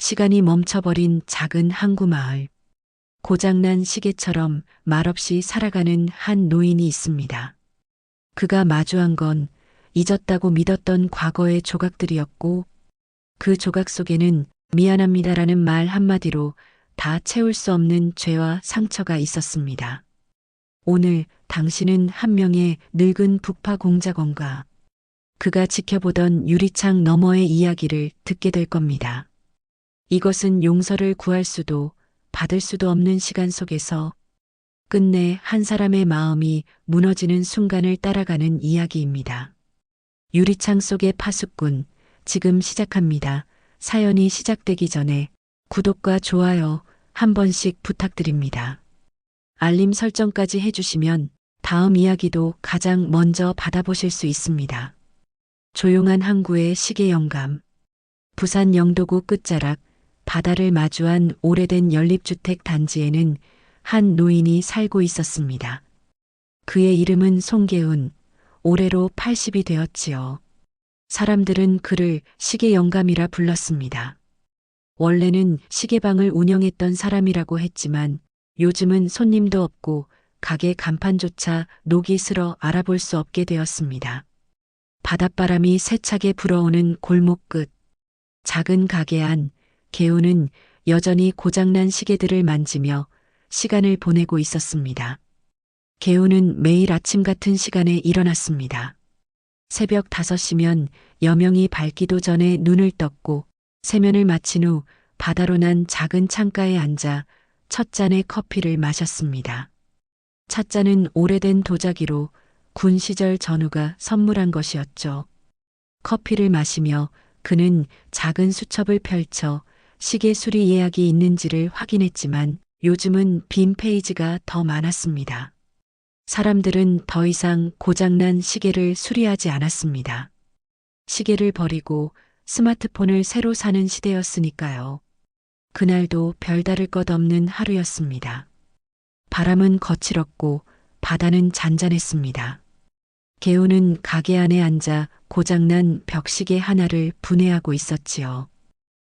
시간이 멈춰버린 작은 항구 마을. 고장난 시계처럼 말없이 살아가는 한 노인이 있습니다. 그가 마주한 건 잊었다고 믿었던 과거의 조각들이었고, 그 조각 속에는 미안합니다라는 말 한마디로 다 채울 수 없는 죄와 상처가 있었습니다. 오늘 당신은 한 명의 늙은 북파 공작원과 그가 지켜보던 유리창 너머의 이야기를 듣게 될 겁니다. 이것은 용서를 구할 수도 받을 수도 없는 시간 속에서 끝내 한 사람의 마음이 무너지는 순간을 따라가는 이야기입니다. 유리창 속의 파수꾼, 지금 시작합니다. 사연이 시작되기 전에 구독과 좋아요 한 번씩 부탁드립니다. 알림 설정까지 해주시면 다음 이야기도 가장 먼저 받아보실 수 있습니다. 조용한 항구의 시계 영감. 부산 영도구 끝자락 바다를 마주한 오래된 연립주택 단지에는 한 노인이 살고 있었습니다. 그의 이름은 송계훈, 올해로 80이 되었지요. 사람들은 그를 시계 영감이라 불렀습니다. 원래는 시계방을 운영했던 사람이라고 했지만 요즘은 손님도 없고 가게 간판조차 녹이 슬어 알아볼 수 없게 되었습니다. 바닷바람이 세차게 불어오는 골목 끝, 작은 가게 안, 개훈은 여전히 고장난 시계들을 만지며 시간을 보내고 있었습니다. 개훈은 매일 아침 같은 시간에 일어났습니다. 새벽 5시면 여명이 밝기도 전에 눈을 떴고 세면을 마친 후 바다로 난 작은 창가에 앉아 첫 잔의 커피를 마셨습니다. 찻잔은 오래된 도자기로 군 시절 전우가 선물한 것이었죠. 커피를 마시며 그는 작은 수첩을 펼쳐 시계 수리 예약이 있는지를 확인했지만 요즘은 빈 페이지가 더 많았습니다. 사람들은 더 이상 고장난 시계를 수리하지 않았습니다. 시계를 버리고 스마트폰을 새로 사는 시대였으니까요. 그날도 별다를 것 없는 하루였습니다. 바람은 거칠었고 바다는 잔잔했습니다. 개훈은 가게 안에 앉아 고장난 벽시계 하나를 분해하고 있었지요.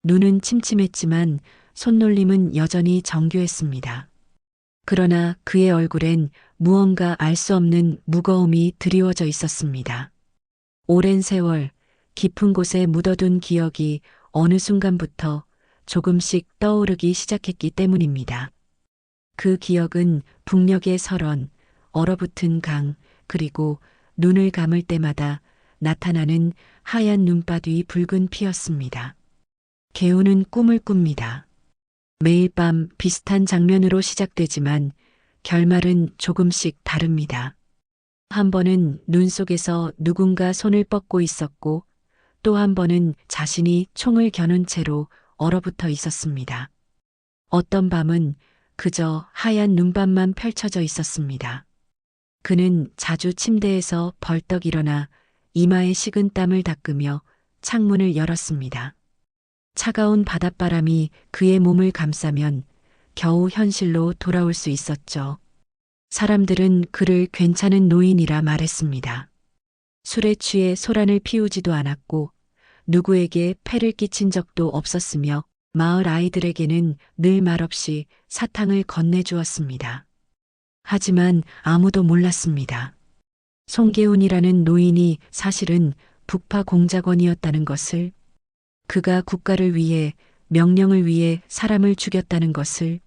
눈은 침침했지만 손놀림은 여전히 정교했습니다. 그러나 그의 얼굴엔 무언가 알 수 없는 무거움이 드리워져 있었습니다. 오랜 세월 깊은 곳에 묻어둔 기억이 어느 순간부터 조금씩 떠오르기 시작했기 때문입니다. 그 기억은 북녘의 설원, 얼어붙은 강, 그리고 눈을 감을 때마다 나타나는 하얀 눈밭 위 붉은 피였습니다. 개훈은 꿈을 꿉니다. 매일 밤 비슷한 장면으로 시작되지만 결말은 조금씩 다릅니다. 한 번은 눈 속에서 누군가 손을 뻗고 있었고 또 한 번은 자신이 총을 겨눈 채로 얼어붙어 있었습니다. 어떤 밤은 그저 하얀 눈밭만 펼쳐져 있었습니다. 그는 자주 침대에서 벌떡 일어나 이마에 식은 땀을 닦으며 창문을 열었습니다. 차가운 바닷바람이 그의 몸을 감싸면 겨우 현실로 돌아올 수 있었죠. 사람들은 그를 괜찮은 노인이라 말했습니다. 술에 취해 소란을 피우지도 않았고 누구에게 폐를 끼친 적도 없었으며 마을 아이들에게는 늘 말없이 사탕을 건네주었습니다. 하지만 아무도 몰랐습니다. 송계훈이라는 노인이 사실은 북파 공작원이었다는 것을, 그가 국가를 위해 명령을 위해 사람을 죽였다는 것을,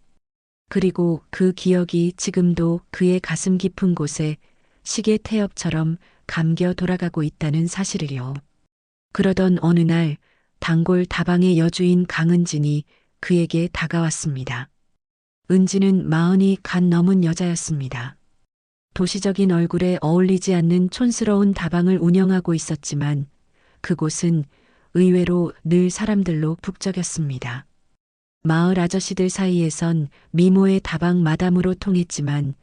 그리고 그 기억이 지금도 그의 가슴 깊은 곳에 시계 태엽처럼 감겨 돌아가고 있다는 사실을요. 그러던 어느 날 단골 다방의 여주인 강은진이 그에게 다가왔습니다. 은진은 40이 갓 넘은 여자였습니다. 도시적인 얼굴에 어울리지 않는 촌스러운 다방을 운영하고 있었지만 그곳은 의외로 늘 사람들로 북적였습니다. 마을 아저씨들 사이에선 미모의 다방 마담으로 통했지만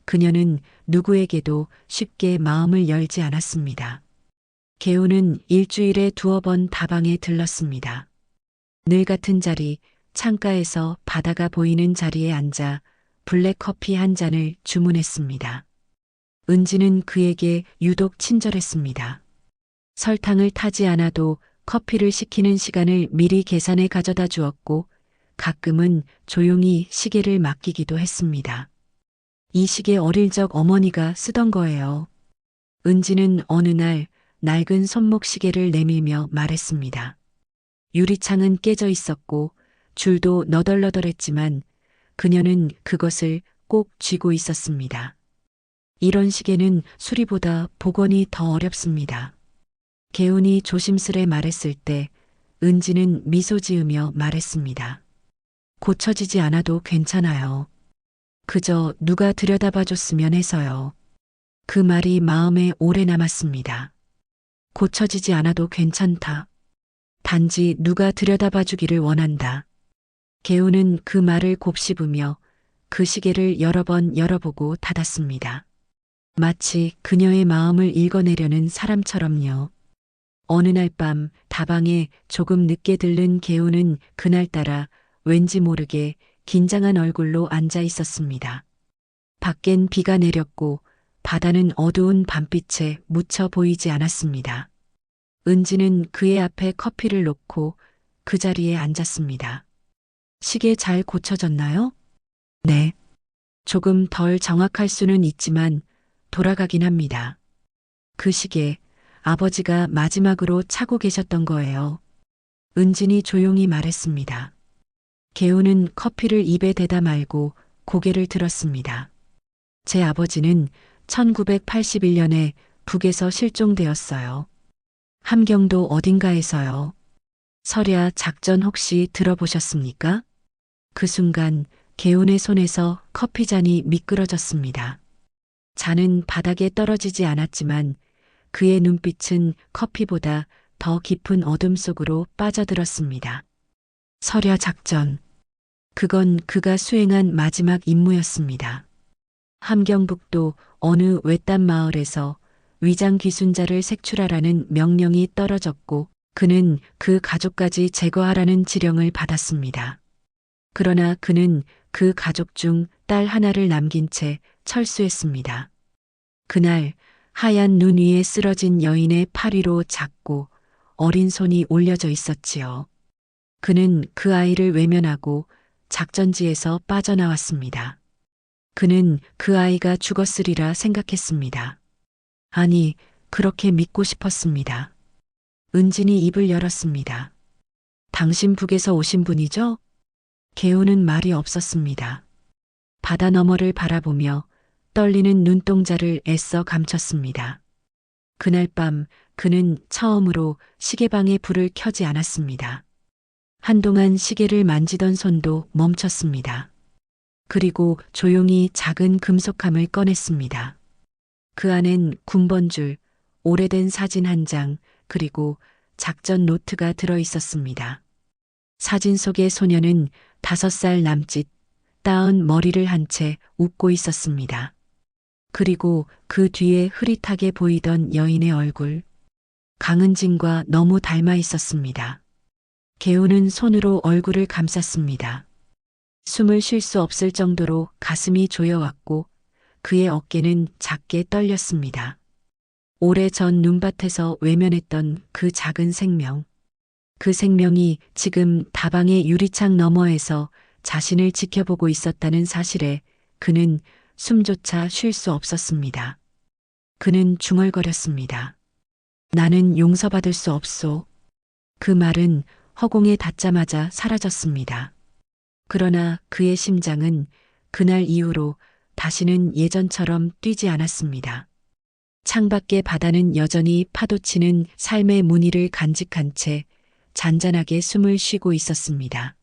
그녀는 누구에게도 쉽게 마음을 열지 않았습니다. 개훈은 일주일에 2번 다방에 들렀습니다. 늘 같은 자리, 창가에서 바다가 보이는 자리에 앉아 블랙커피 한 잔을 주문했습니다. 은지는 그에게 유독 친절했습니다. 설탕을 타지 않아도 커피를 시키는 시간을 미리 계산해 가져다 주었고 가끔은 조용히 시계를 맡기기도 했습니다. 이 시계 어릴 적 어머니가 쓰던 거예요. 은지는 어느 날 낡은 손목 시계를 내밀며 말했습니다. 유리창은 깨져 있었고 줄도 너덜너덜했지만 그녀는 그것을 꼭 쥐고 있었습니다. 이런 시계는 수리보다 복원이 더 어렵습니다. 개운이 조심스레 말했을 때 은지는 미소 지으며 말했습니다. 고쳐지지 않아도 괜찮아요. 그저 누가 들여다봐 줬으면 해서요. 그 말이 마음에 오래 남았습니다. 고쳐지지 않아도 괜찮다. 단지 누가 들여다봐 주기를 원한다. 개우는 그 말을 곱씹으며 그 시계를 여러 번 열어보고 닫았습니다. 마치 그녀의 마음을 읽어내려는 사람처럼요. 어느 날 밤 다방에 조금 늦게 들른 개우는 그날따라 왠지 모르게 긴장한 얼굴로 앉아 있었습니다. 밖엔 비가 내렸고 바다는 어두운 밤빛에 묻혀 보이지 않았습니다. 은지는 그의 앞에 커피를 놓고 그 자리에 앉았습니다. 시계 잘 고쳐졌나요? 네. 조금 덜 정확할 수는 있지만 돌아가긴 합니다. 그 시계 아버지가 마지막으로 차고 계셨던 거예요. 은진이 조용히 말했습니다. 개우는 커피를 입에 대다 말고 고개를 들었습니다. 제 아버지는 1981년에 북에서 실종되었어요. 함경도 어딘가에서요. 설야 작전 혹시 들어보셨습니까? 그 순간 개운의 손에서 커피잔이 미끄러졌습니다. 잔은 바닥에 떨어지지 않았지만 그의 눈빛은 커피보다 더 깊은 어둠 속으로 빠져들었습니다. 설야 작전. 그건 그가 수행한 마지막 임무였습니다. 함경북도 어느 외딴 마을에서 위장 귀순자를 색출하라는 명령이 떨어졌고 그는 그 가족까지 제거하라는 지령을 받았습니다. 그러나 그는 그 가족 중 딸 하나를 남긴 채 철수했습니다. 그날 하얀 눈 위에 쓰러진 여인의 팔 위로 작고 어린 손이 올려져 있었지요. 그는 그 아이를 외면하고 작전지에서 빠져나왔습니다. 그는 그 아이가 죽었으리라 생각했습니다. 아니, 그렇게 믿고 싶었습니다. 은진이 입을 열었습니다. 당신 북에서 오신 분이죠? 개우는 말이 없었습니다. 바다 너머를 바라보며 떨리는 눈동자를 애써 감췄습니다. 그날 밤 그는 처음으로 시계방에 불을 켜지 않았습니다. 한동안 시계를 만지던 손도 멈췄습니다. 그리고 조용히 작은 금속함을 꺼냈습니다. 그 안엔 군번줄, 오래된 사진 한 장, 그리고 작전 노트가 들어 있었습니다. 사진 속의 소녀는 5살 남짓, 따은 머리를 한 채 웃고 있었습니다. 그리고 그 뒤에 흐릿하게 보이던 여인의 얼굴. 강은진과 너무 닮아 있었습니다. 개우는 손으로 얼굴을 감쌌습니다. 숨을 쉴 수 없을 정도로 가슴이 조여왔고 그의 어깨는 작게 떨렸습니다. 오래전 눈밭에서 외면했던 그 작은 생명. 그 생명이 지금 다방의 유리창 너머에서 자신을 지켜보고 있었다는 사실에 그는 숨조차 쉴 수 없었습니다. 그는 중얼거렸습니다. 나는 용서받을 수 없소. 그 말은 허공에 닿자마자 사라졌습니다. 그러나 그의 심장은 그날 이후로 다시는 예전처럼 뛰지 않았습니다. 창밖의 바다는 여전히 파도치는 삶의 무늬를 간직한 채 잔잔하게 숨을 쉬고 있었습니다.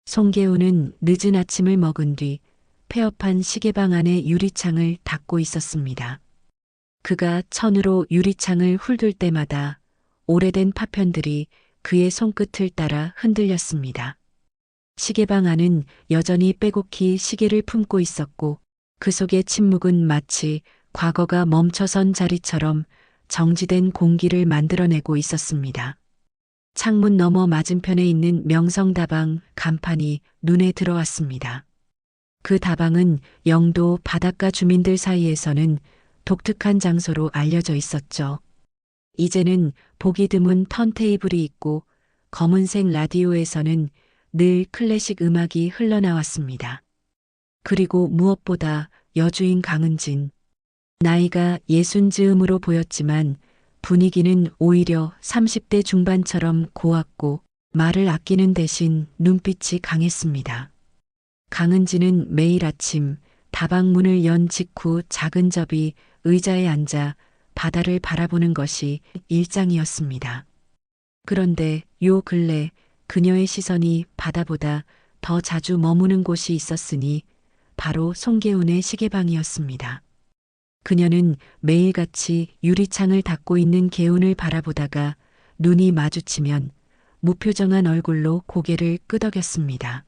송개우는 늦은 아침을 먹은 뒤 폐업한 시계방 안의 유리창을 닫고 있었습니다. 그가 천으로 유리창을 훑을 때마다 오래된 파편들이 그의 손끝을 따라 흔들렸습니다. 시계방 안은 여전히 빼곡히 시계를 품고 있었고 그 속의 침묵은 마치 과거가 멈춰선 자리처럼 정지된 공기를 만들어내고 있었습니다. 창문 너머 맞은편에 있는 명성다방 간판이 눈에 들어왔습니다. 그 다방은 영도 바닷가 주민들 사이에서는 독특한 장소로 알려져 있었죠. 이제는 보기 드문 턴테이블이 있고 검은색 라디오에서는 늘 클래식 음악이 흘러나왔습니다. 그리고 무엇보다 여주인 강은진. 나이가 60 즈음으로 보였지만 분위기는 오히려 30대 중반처럼 고왔고 말을 아끼는 대신 눈빛이 강했습니다. 강은진은 매일 아침 다방문을 연 직후 작은 접이 의자에 앉아 바다를 바라보는 것이 일상이었습니다. 그런데 요 근래 그녀의 시선이 바다보다 더 자주 머무는 곳이 있었으니 바로 송계운의 시계방이었습니다. 그녀는 매일같이 유리창을 닫고 있는 계운을 바라보다가 눈이 마주치면 무표정한 얼굴로 고개를 끄덕였습니다.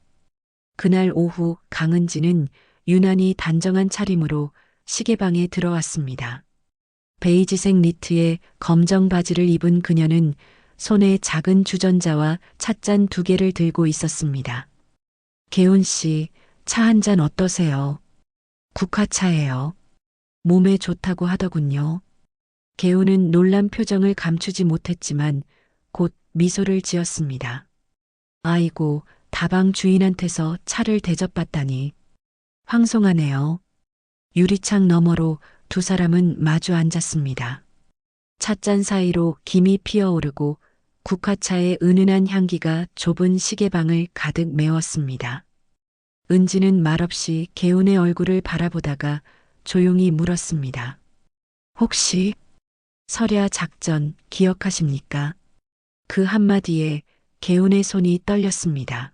그날 오후 강은지는 유난히 단정한 차림으로 시계방에 들어왔습니다. 베이지색 니트에 검정 바지를 입은 그녀는 손에 작은 주전자와 찻잔 2개를 들고 있었습니다. 계운 씨, 차 한 잔 어떠세요? 국화차예요. 몸에 좋다고 하더군요. 계운은 놀란 표정을 감추지 못했지만 곧 미소를 지었습니다. 아이고, 다방 주인한테서 차를 대접받다니. 황송하네요. 유리창 너머로 두 사람은 마주 앉았습니다. 찻잔 사이로 김이 피어오르고 국화차의 은은한 향기가 좁은 시계방을 가득 메웠습니다. 은지는 말없이 계운의 얼굴을 바라보다가 조용히 물었습니다. 혹시 설야 작전 기억하십니까? 그 한마디에 계운의 손이 떨렸습니다.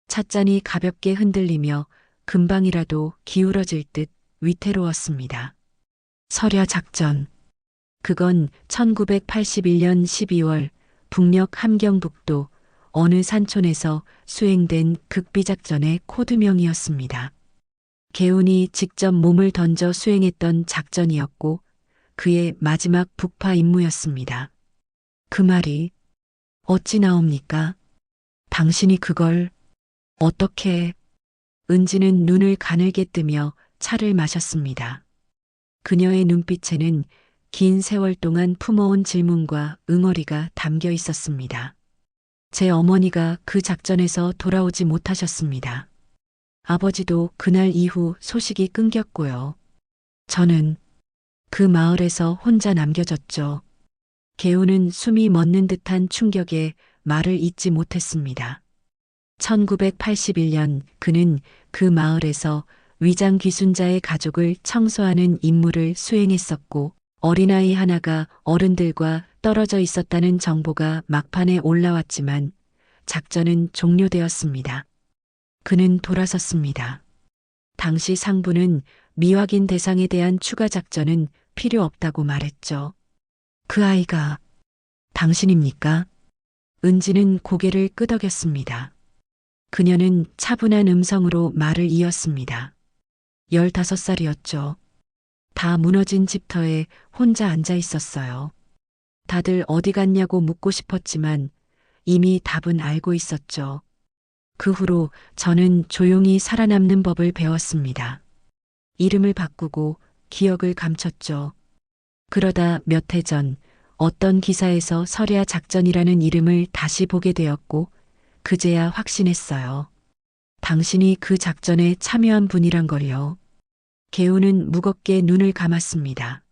찻잔이 가볍게 흔들리며 금방이라도 기울어질 듯 위태로웠습니다. 설야 작전. 그건 1981년 12월 북녘 함경북도 어느 산촌에서 수행된 극비작전의 코드명이었습니다. 계운이 직접 몸을 던져 수행했던 작전이었고 그의 마지막 북파 임무였습니다. 그 말이 어찌 나옵니까? 당신이 그걸 어떻게... 은지는 눈을 가늘게 뜨며 차를 마셨습니다. 그녀의 눈빛에는 긴 세월 동안 품어온 질문과 응어리가 담겨 있었습니다. 제 어머니가 그 작전에서 돌아오지 못하셨습니다. 아버지도 그날 이후 소식이 끊겼고요. 저는 그 마을에서 혼자 남겨졌죠. 계우는 숨이 멎는 듯한 충격에 말을 잇지 못했습니다. 1981년 그는 그 마을에서 위장 귀순자의 가족을 청소하는 임무를 수행했었고 어린아이 하나가 어른들과 떨어져 있었다는 정보가 막판에 올라왔지만 작전은 종료되었습니다. 그는 돌아섰습니다. 당시 상부는 미확인 대상에 대한 추가 작전은 필요 없다고 말했죠. 그 아이가 당신입니까? 은지는 고개를 끄덕였습니다. 그녀는 차분한 음성으로 말을 이었습니다. 15살이었죠. 다 무너진 집터에 혼자 앉아 있었어요. 다들 어디 갔냐고 묻고 싶었지만 이미 답은 알고 있었죠. 그 후로 저는 조용히 살아남는 법을 배웠습니다. 이름을 바꾸고 기억을 감췄죠. 그러다 몇 해 전 어떤 기사에서 설야 작전이라는 이름을 다시 보게 되었고 그제야 확신했어요. 당신이 그 작전에 참여한 분이란 걸요. 계우는 무겁게 눈을 감았습니다.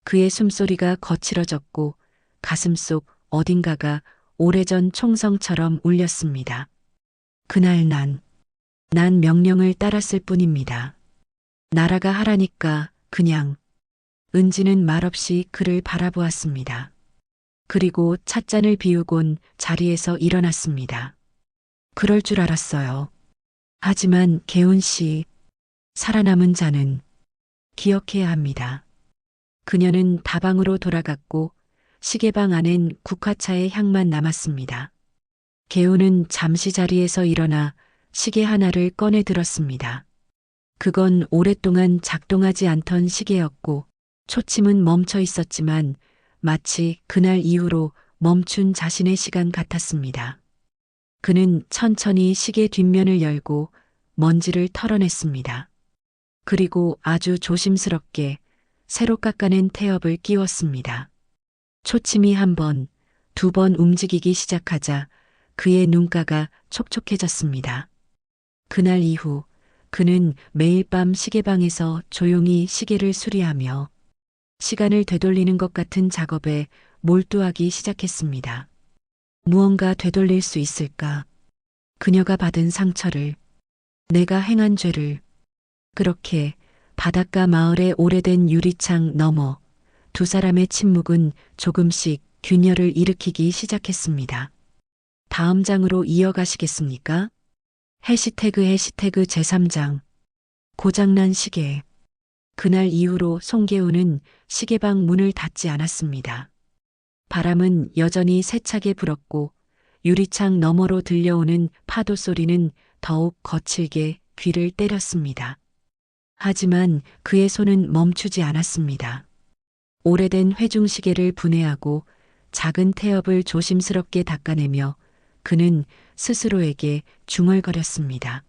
그의 숨소리가 거칠어졌고 가슴속 어딘가가 오래전 총성처럼 울렸습니다. 그날 난 명령을 따랐을 뿐입니다. 나라가 하라니까 그냥. 은지는 말없이 그를 바라보았습니다. 그리고 찻잔을 비우곤 자리에서 일어났습니다. 그럴 줄 알았어요. 하지만 계운 씨, 살아남은 자는 기억해야 합니다. 그녀는 다방으로 돌아갔고 시계방 안엔 국화차의 향만 남았습니다. 계우는 잠시 자리에서 일어나 시계 하나를 꺼내 들었습니다. 그건 오랫동안 작동하지 않던 시계였고 초침은 멈춰 있었지만 마치 그날 이후로 멈춘 자신의 시간 같았습니다. 그는 천천히 시계 뒷면을 열고 먼지를 털어냈습니다. 그리고 아주 조심스럽게 새로 깎아낸 태엽을 끼웠습니다. 초침이 한 번, 두 번 움직이기 시작하자 그의 눈가가 촉촉해졌습니다. 그날 이후 그는 매일 밤 시계방에서 조용히 시계를 수리하며 시간을 되돌리는 것 같은 작업에 몰두하기 시작했습니다. 무언가 되돌릴 수 있을까? 그녀가 받은 상처를, 내가 행한 죄를. 그렇게 바닷가 마을의 오래된 유리창 너머 두 사람의 침묵은 조금씩 균열을 일으키기 시작했습니다. 다음 장으로 이어가시겠습니까? 해시태그 제3장 고장난 시계. 그날 이후로 송계호는 시계방 문을 닫지 않았습니다. 바람은 여전히 세차게 불었고 유리창 너머로 들려오는 파도 소리는 더욱 거칠게 귀를 때렸습니다. 하지만 그의 손은 멈추지 않았습니다. 오래된 회중시계를 분해하고 작은 태엽을 조심스럽게 닦아내며 그는 스스로에게 중얼거렸습니다.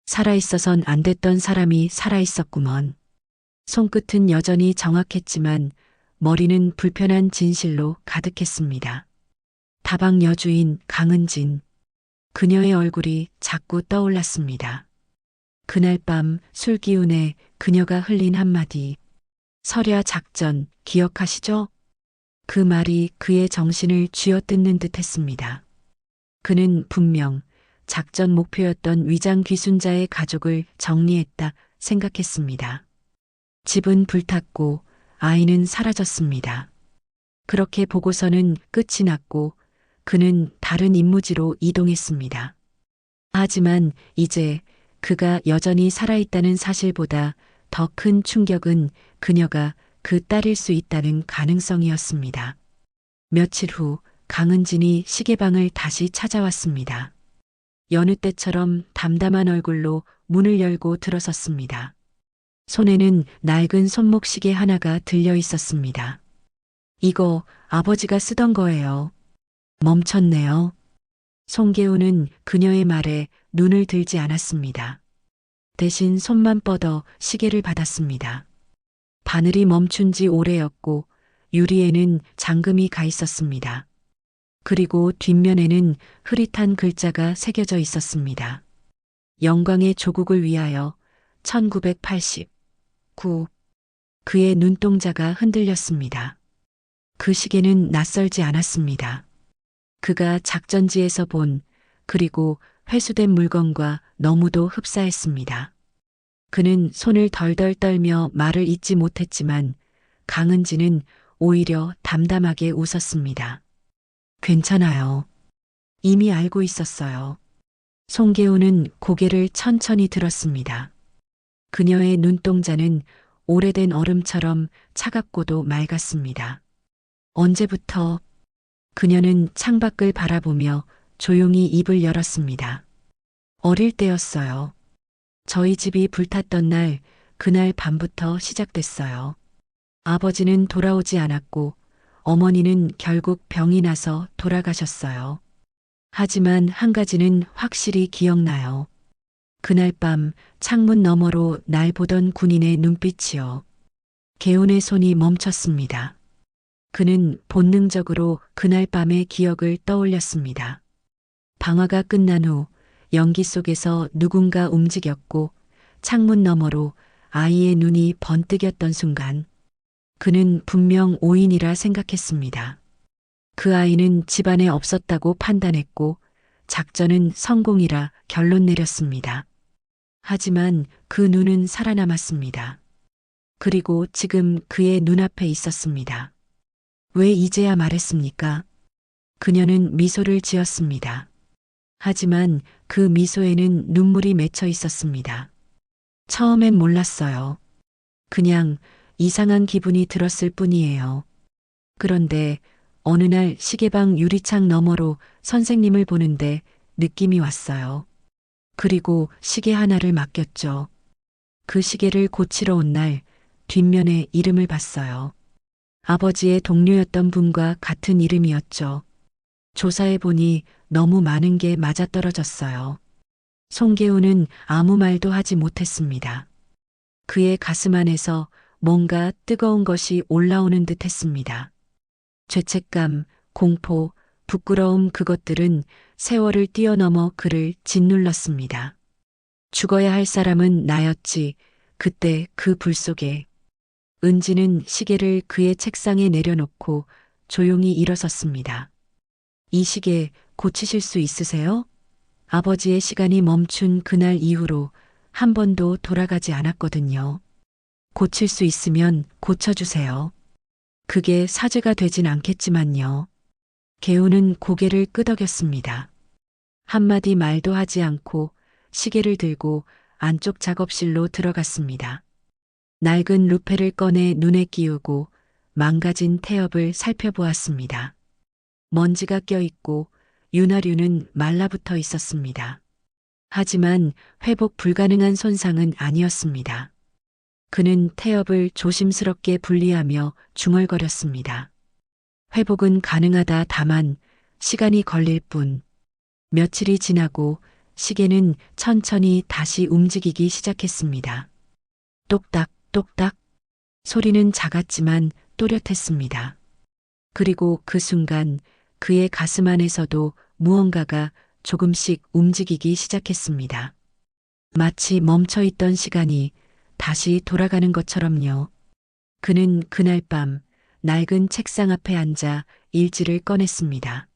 살아있어선 안 됐던 사람이 살아있었구먼. 손끝은 여전히 정확했지만 머리는 불편한 진실로 가득했습니다. 다방 여주인 강은진. 그녀의 얼굴이 자꾸 떠올랐습니다. 그날 밤 술 기운에 그녀가 흘린 한마디. 설야 작전 기억하시죠? 그 말이 그의 정신을 쥐어뜯는 듯 했습니다. 그는 분명 작전 목표였던 위장 귀순자의 가족을 정리했다 생각했습니다. 집은 불탔고 아이는 사라졌습니다. 그렇게 보고서는 끝이 났고 그는 다른 임무지로 이동했습니다. 하지만 이제 그가 여전히 살아있다는 사실보다 더 큰 충격은 그녀가 그 딸일 수 있다는 가능성이었습니다. 며칠 후 강은진이 시계방을 다시 찾아왔습니다. 여느 때처럼 담담한 얼굴로 문을 열고 들어섰습니다. 손에는 낡은 손목시계 하나가 들려 있었습니다. 이거 아버지가 쓰던 거예요. 멈췄네요. 송계호는 그녀의 말에 눈을 들지 않았습니다. 대신 손만 뻗어 시계를 받았습니다. 바늘이 멈춘 지 오래였고 유리에는 잠금이 가 있었습니다. 그리고 뒷면에는 흐릿한 글자가 새겨져 있었습니다. 영광의 조국을 위하여 1989. 그의 눈동자가 흔들렸습니다. 그 시계는 낯설지 않았습니다. 그가 작전지에서 본 그리고 회수된 물건과 너무도 흡사했습니다. 그는 손을 덜덜 떨며 말을 잇지 못했지만 강은지는 오히려 담담하게 웃었습니다. 괜찮아요. 이미 알고 있었어요. 송계호는 고개를 천천히 들었습니다. 그녀의 눈동자는 오래된 얼음처럼 차갑고도 맑았습니다. 언제부터? 그녀는 창밖을 바라보며 조용히 입을 열었습니다. 어릴 때였어요. 저희 집이 불탔던 날, 그날 밤부터 시작됐어요. 아버지는 돌아오지 않았고 어머니는 결국 병이 나서 돌아가셨어요. 하지만 한 가지는 확실히 기억나요. 그날 밤 창문 너머로 날 보던 군인의 눈빛이요. 개운의 손이 멈췄습니다. 그는 본능적으로 그날 밤의 기억을 떠올렸습니다. 방화가 끝난 후 연기 속에서 누군가 움직였고 창문 너머로 아이의 눈이 번뜩였던 순간 그는 분명 오인이라 생각했습니다. 그 아이는 집안에 없었다고 판단했고 작전은 성공이라 결론 내렸습니다. 하지만 그 눈은 살아남았습니다. 그리고 지금 그의 눈앞에 있었습니다. 왜 이제야 말했습니까? 그녀는 미소를 지었습니다. 하지만 그 미소에는 눈물이 맺혀 있었습니다. 처음엔 몰랐어요. 그냥 이상한 기분이 들었을 뿐이에요. 그런데 어느 날 시계방 유리창 너머로 선생님을 보는데 느낌이 왔어요. 그리고 시계 하나를 맡겼죠. 그 시계를 고치러 온 날 뒷면에 이름을 봤어요. 아버지의 동료였던 분과 같은 이름이었죠. 조사해보니 너무 많은 게 맞아떨어졌어요. 송계호는 아무 말도 하지 못했습니다. 그의 가슴 안에서 뭔가 뜨거운 것이 올라오는 듯 했습니다. 죄책감, 공포, 부끄러움 그것들은 세월을 뛰어넘어 그를 짓눌렀습니다. 죽어야 할 사람은 나였지. 그때 그 불 속에 은지는 시계를 그의 책상에 내려놓고 조용히 일어섰습니다. 이 시계 고치실 수 있으세요? 아버지의 시간이 멈춘 그날 이후로 한 번도 돌아가지 않았거든요. 고칠 수 있으면 고쳐주세요. 그게 사죄가 되진 않겠지만요. 개우는 고개를 끄덕였습니다. 한마디 말도 하지 않고 시계를 들고 안쪽 작업실로 들어갔습니다. 낡은 루페를 꺼내 눈에 끼우고 망가진 태엽을 살펴보았습니다. 먼지가 껴있고 윤활유는 말라붙어 있었습니다. 하지만 회복 불가능한 손상은 아니었습니다. 그는 태엽을 조심스럽게 분리하며 중얼거렸습니다. 회복은 가능하다. 다만 시간이 걸릴 뿐. 며칠이 지나고 시계는 천천히 다시 움직이기 시작했습니다. 똑딱, 똑딱. 소리는 작았지만 또렷했습니다. 그리고 그 순간 그의 가슴 안에서도 무언가가 조금씩 움직이기 시작했습니다. 마치 멈춰있던 시간이 다시 돌아가는 것처럼요. 그는 그날 밤 낡은 책상 앞에 앉아 일지를 꺼냈습니다.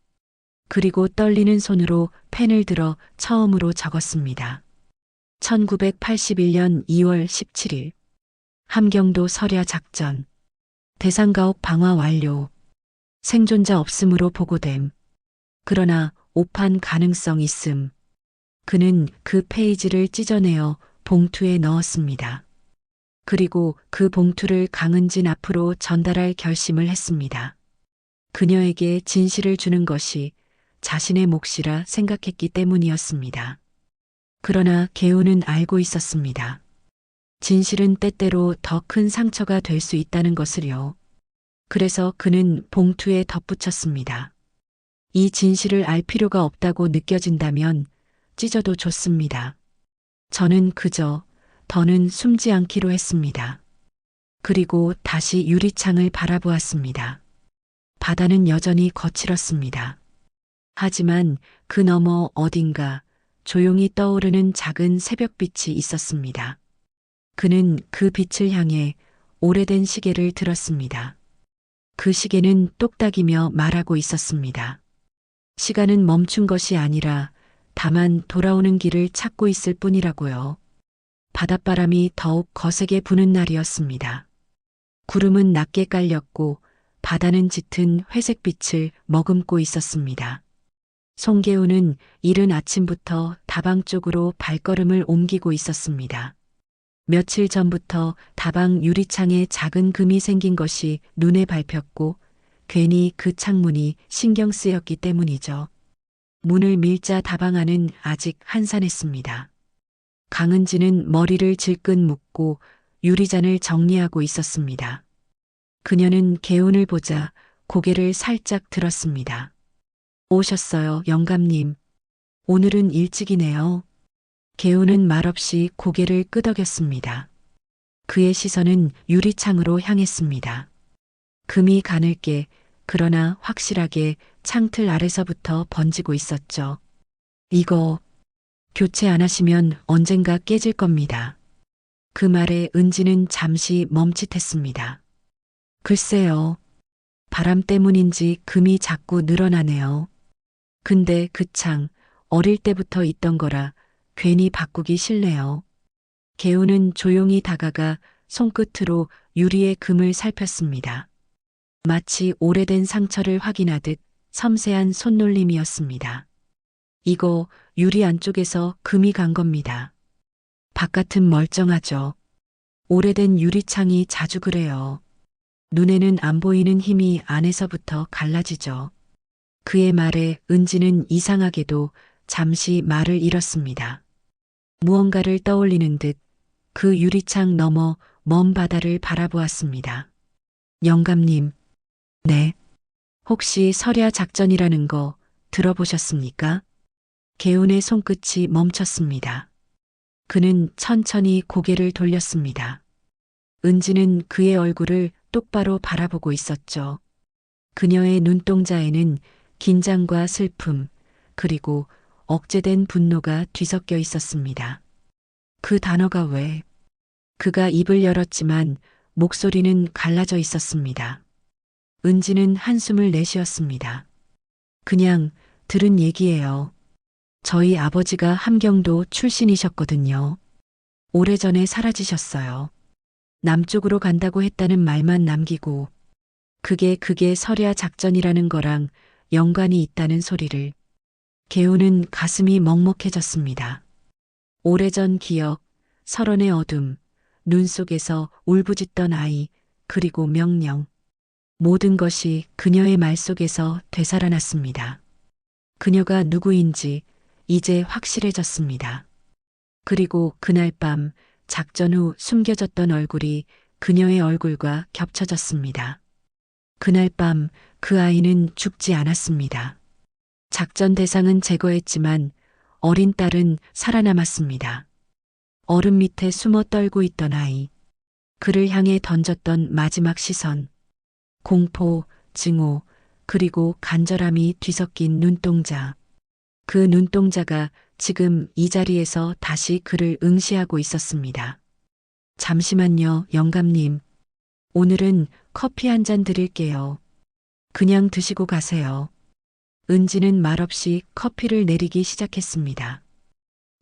그리고 떨리는 손으로 펜을 들어 처음으로 적었습니다. 1981년 2월 17일. 함경도 설야 작전. 대상가옥 방화 완료. 생존자 없음으로 보고됨. 그러나 오판 가능성 있음. 그는 그 페이지를 찢어내어 봉투에 넣었습니다. 그리고 그 봉투를 강은진 앞으로 전달할 결심을 했습니다. 그녀에게 진실을 주는 것이 자신의 몫이라 생각했기 때문이었습니다. 그러나 개우는 알고 있었습니다. 진실은 때때로 더 큰 상처가 될 수 있다는 것을요. 그래서 그는 봉투에 덧붙였습니다. 이 진실을 알 필요가 없다고 느껴진다면 찢어도 좋습니다. 저는 그저 더는 숨지 않기로 했습니다. 그리고 다시 유리창을 바라보았습니다. 바다는 여전히 거칠었습니다. 하지만 그 너머 어딘가 조용히 떠오르는 작은 새벽빛이 있었습니다. 그는 그 빛을 향해 오래된 시계를 들었습니다. 그 시계는 똑딱이며 말하고 있었습니다. 시간은 멈춘 것이 아니라 다만 돌아오는 길을 찾고 있을 뿐이라고요. 바닷바람이 더욱 거세게 부는 날이었습니다. 구름은 낮게 깔렸고 바다는 짙은 회색빛을 머금고 있었습니다. 송개우는 이른 아침부터 다방 쪽으로 발걸음을 옮기고 있었습니다. 며칠 전부터 다방 유리창에 작은 금이 생긴 것이 눈에 밟혔고 괜히 그 창문이 신경 쓰였기 때문이죠. 문을 밀자 다방 안은 아직 한산했습니다. 강은지는 머리를 질끈 묶고 유리잔을 정리하고 있었습니다. 그녀는 개운을 보자 고개를 살짝 들었습니다. 오셨어요, 영감님. 오늘은 일찍이네요. 개운은 말없이 고개를 끄덕였습니다. 그의 시선은 유리창으로 향했습니다. 금이 가늘게 그러나 확실하게 창틀 아래서부터 번지고 있었죠. 이거 교체 안 하시면 언젠가 깨질 겁니다. 그 말에 은지는 잠시 멈칫했습니다. 글쎄요. 바람 때문인지 금이 자꾸 늘어나네요. 근데 그 창 어릴 때부터 있던 거라 괜히 바꾸기 싫네요. 개우는 조용히 다가가 손끝으로 유리의 금을 살폈습니다. 마치 오래된 상처를 확인하듯 섬세한 손놀림이었습니다. 이거 유리 안쪽에서 금이 간 겁니다. 바깥은 멀쩡하죠. 오래된 유리창이 자주 그래요. 눈에는 안 보이는 힘이 안에서부터 갈라지죠. 그의 말에 은지는 이상하게도 잠시 말을 잃었습니다. 무언가를 떠올리는 듯 그 유리창 너머 먼 바다를 바라보았습니다. 영감님, 네. 혹시 설야 작전이라는 거 들어보셨습니까? 개운의 손끝이 멈췄습니다. 그는 천천히 고개를 돌렸습니다. 은지는 그의 얼굴을 똑바로 바라보고 있었죠. 그녀의 눈동자에는 긴장과 슬픔, 그리고 억제된 분노가 뒤섞여 있었습니다. 그 단어가 왜? 그가 입을 열었지만 목소리는 갈라져 있었습니다. 은지는 한숨을 내쉬었습니다. 그냥 들은 얘기예요. 저희 아버지가 함경도 출신이셨거든요. 오래전에 사라지셨어요. 남쪽으로 간다고 했다는 말만 남기고 그게 설야 작전이라는 거랑 연관이 있다는 소리를. 개우는 가슴이 먹먹해졌습니다. 오래전 기억, 설원의 어둠, 눈 속에서 울부짖던 아이, 그리고 명령. 모든 것이 그녀의 말 속에서 되살아났습니다. 그녀가 누구인지 이제 확실해졌습니다. 그리고 그날 밤 작전 후 숨겨졌던 얼굴이 그녀의 얼굴과 겹쳐졌습니다. 그날 밤 그 아이는 죽지 않았습니다. 작전 대상은 제거했지만 어린 딸은 살아남았습니다. 얼음 밑에 숨어 떨고 있던 아이. 그를 향해 던졌던 마지막 시선. 공포, 증오, 그리고 간절함이 뒤섞인 눈동자. 그 눈동자가 지금 이 자리에서 다시 그를 응시하고 있었습니다. 잠시만요, 영감님. 오늘은 커피 한 잔 드릴게요. 그냥 드시고 가세요. 은지는 말없이 커피를 내리기 시작했습니다.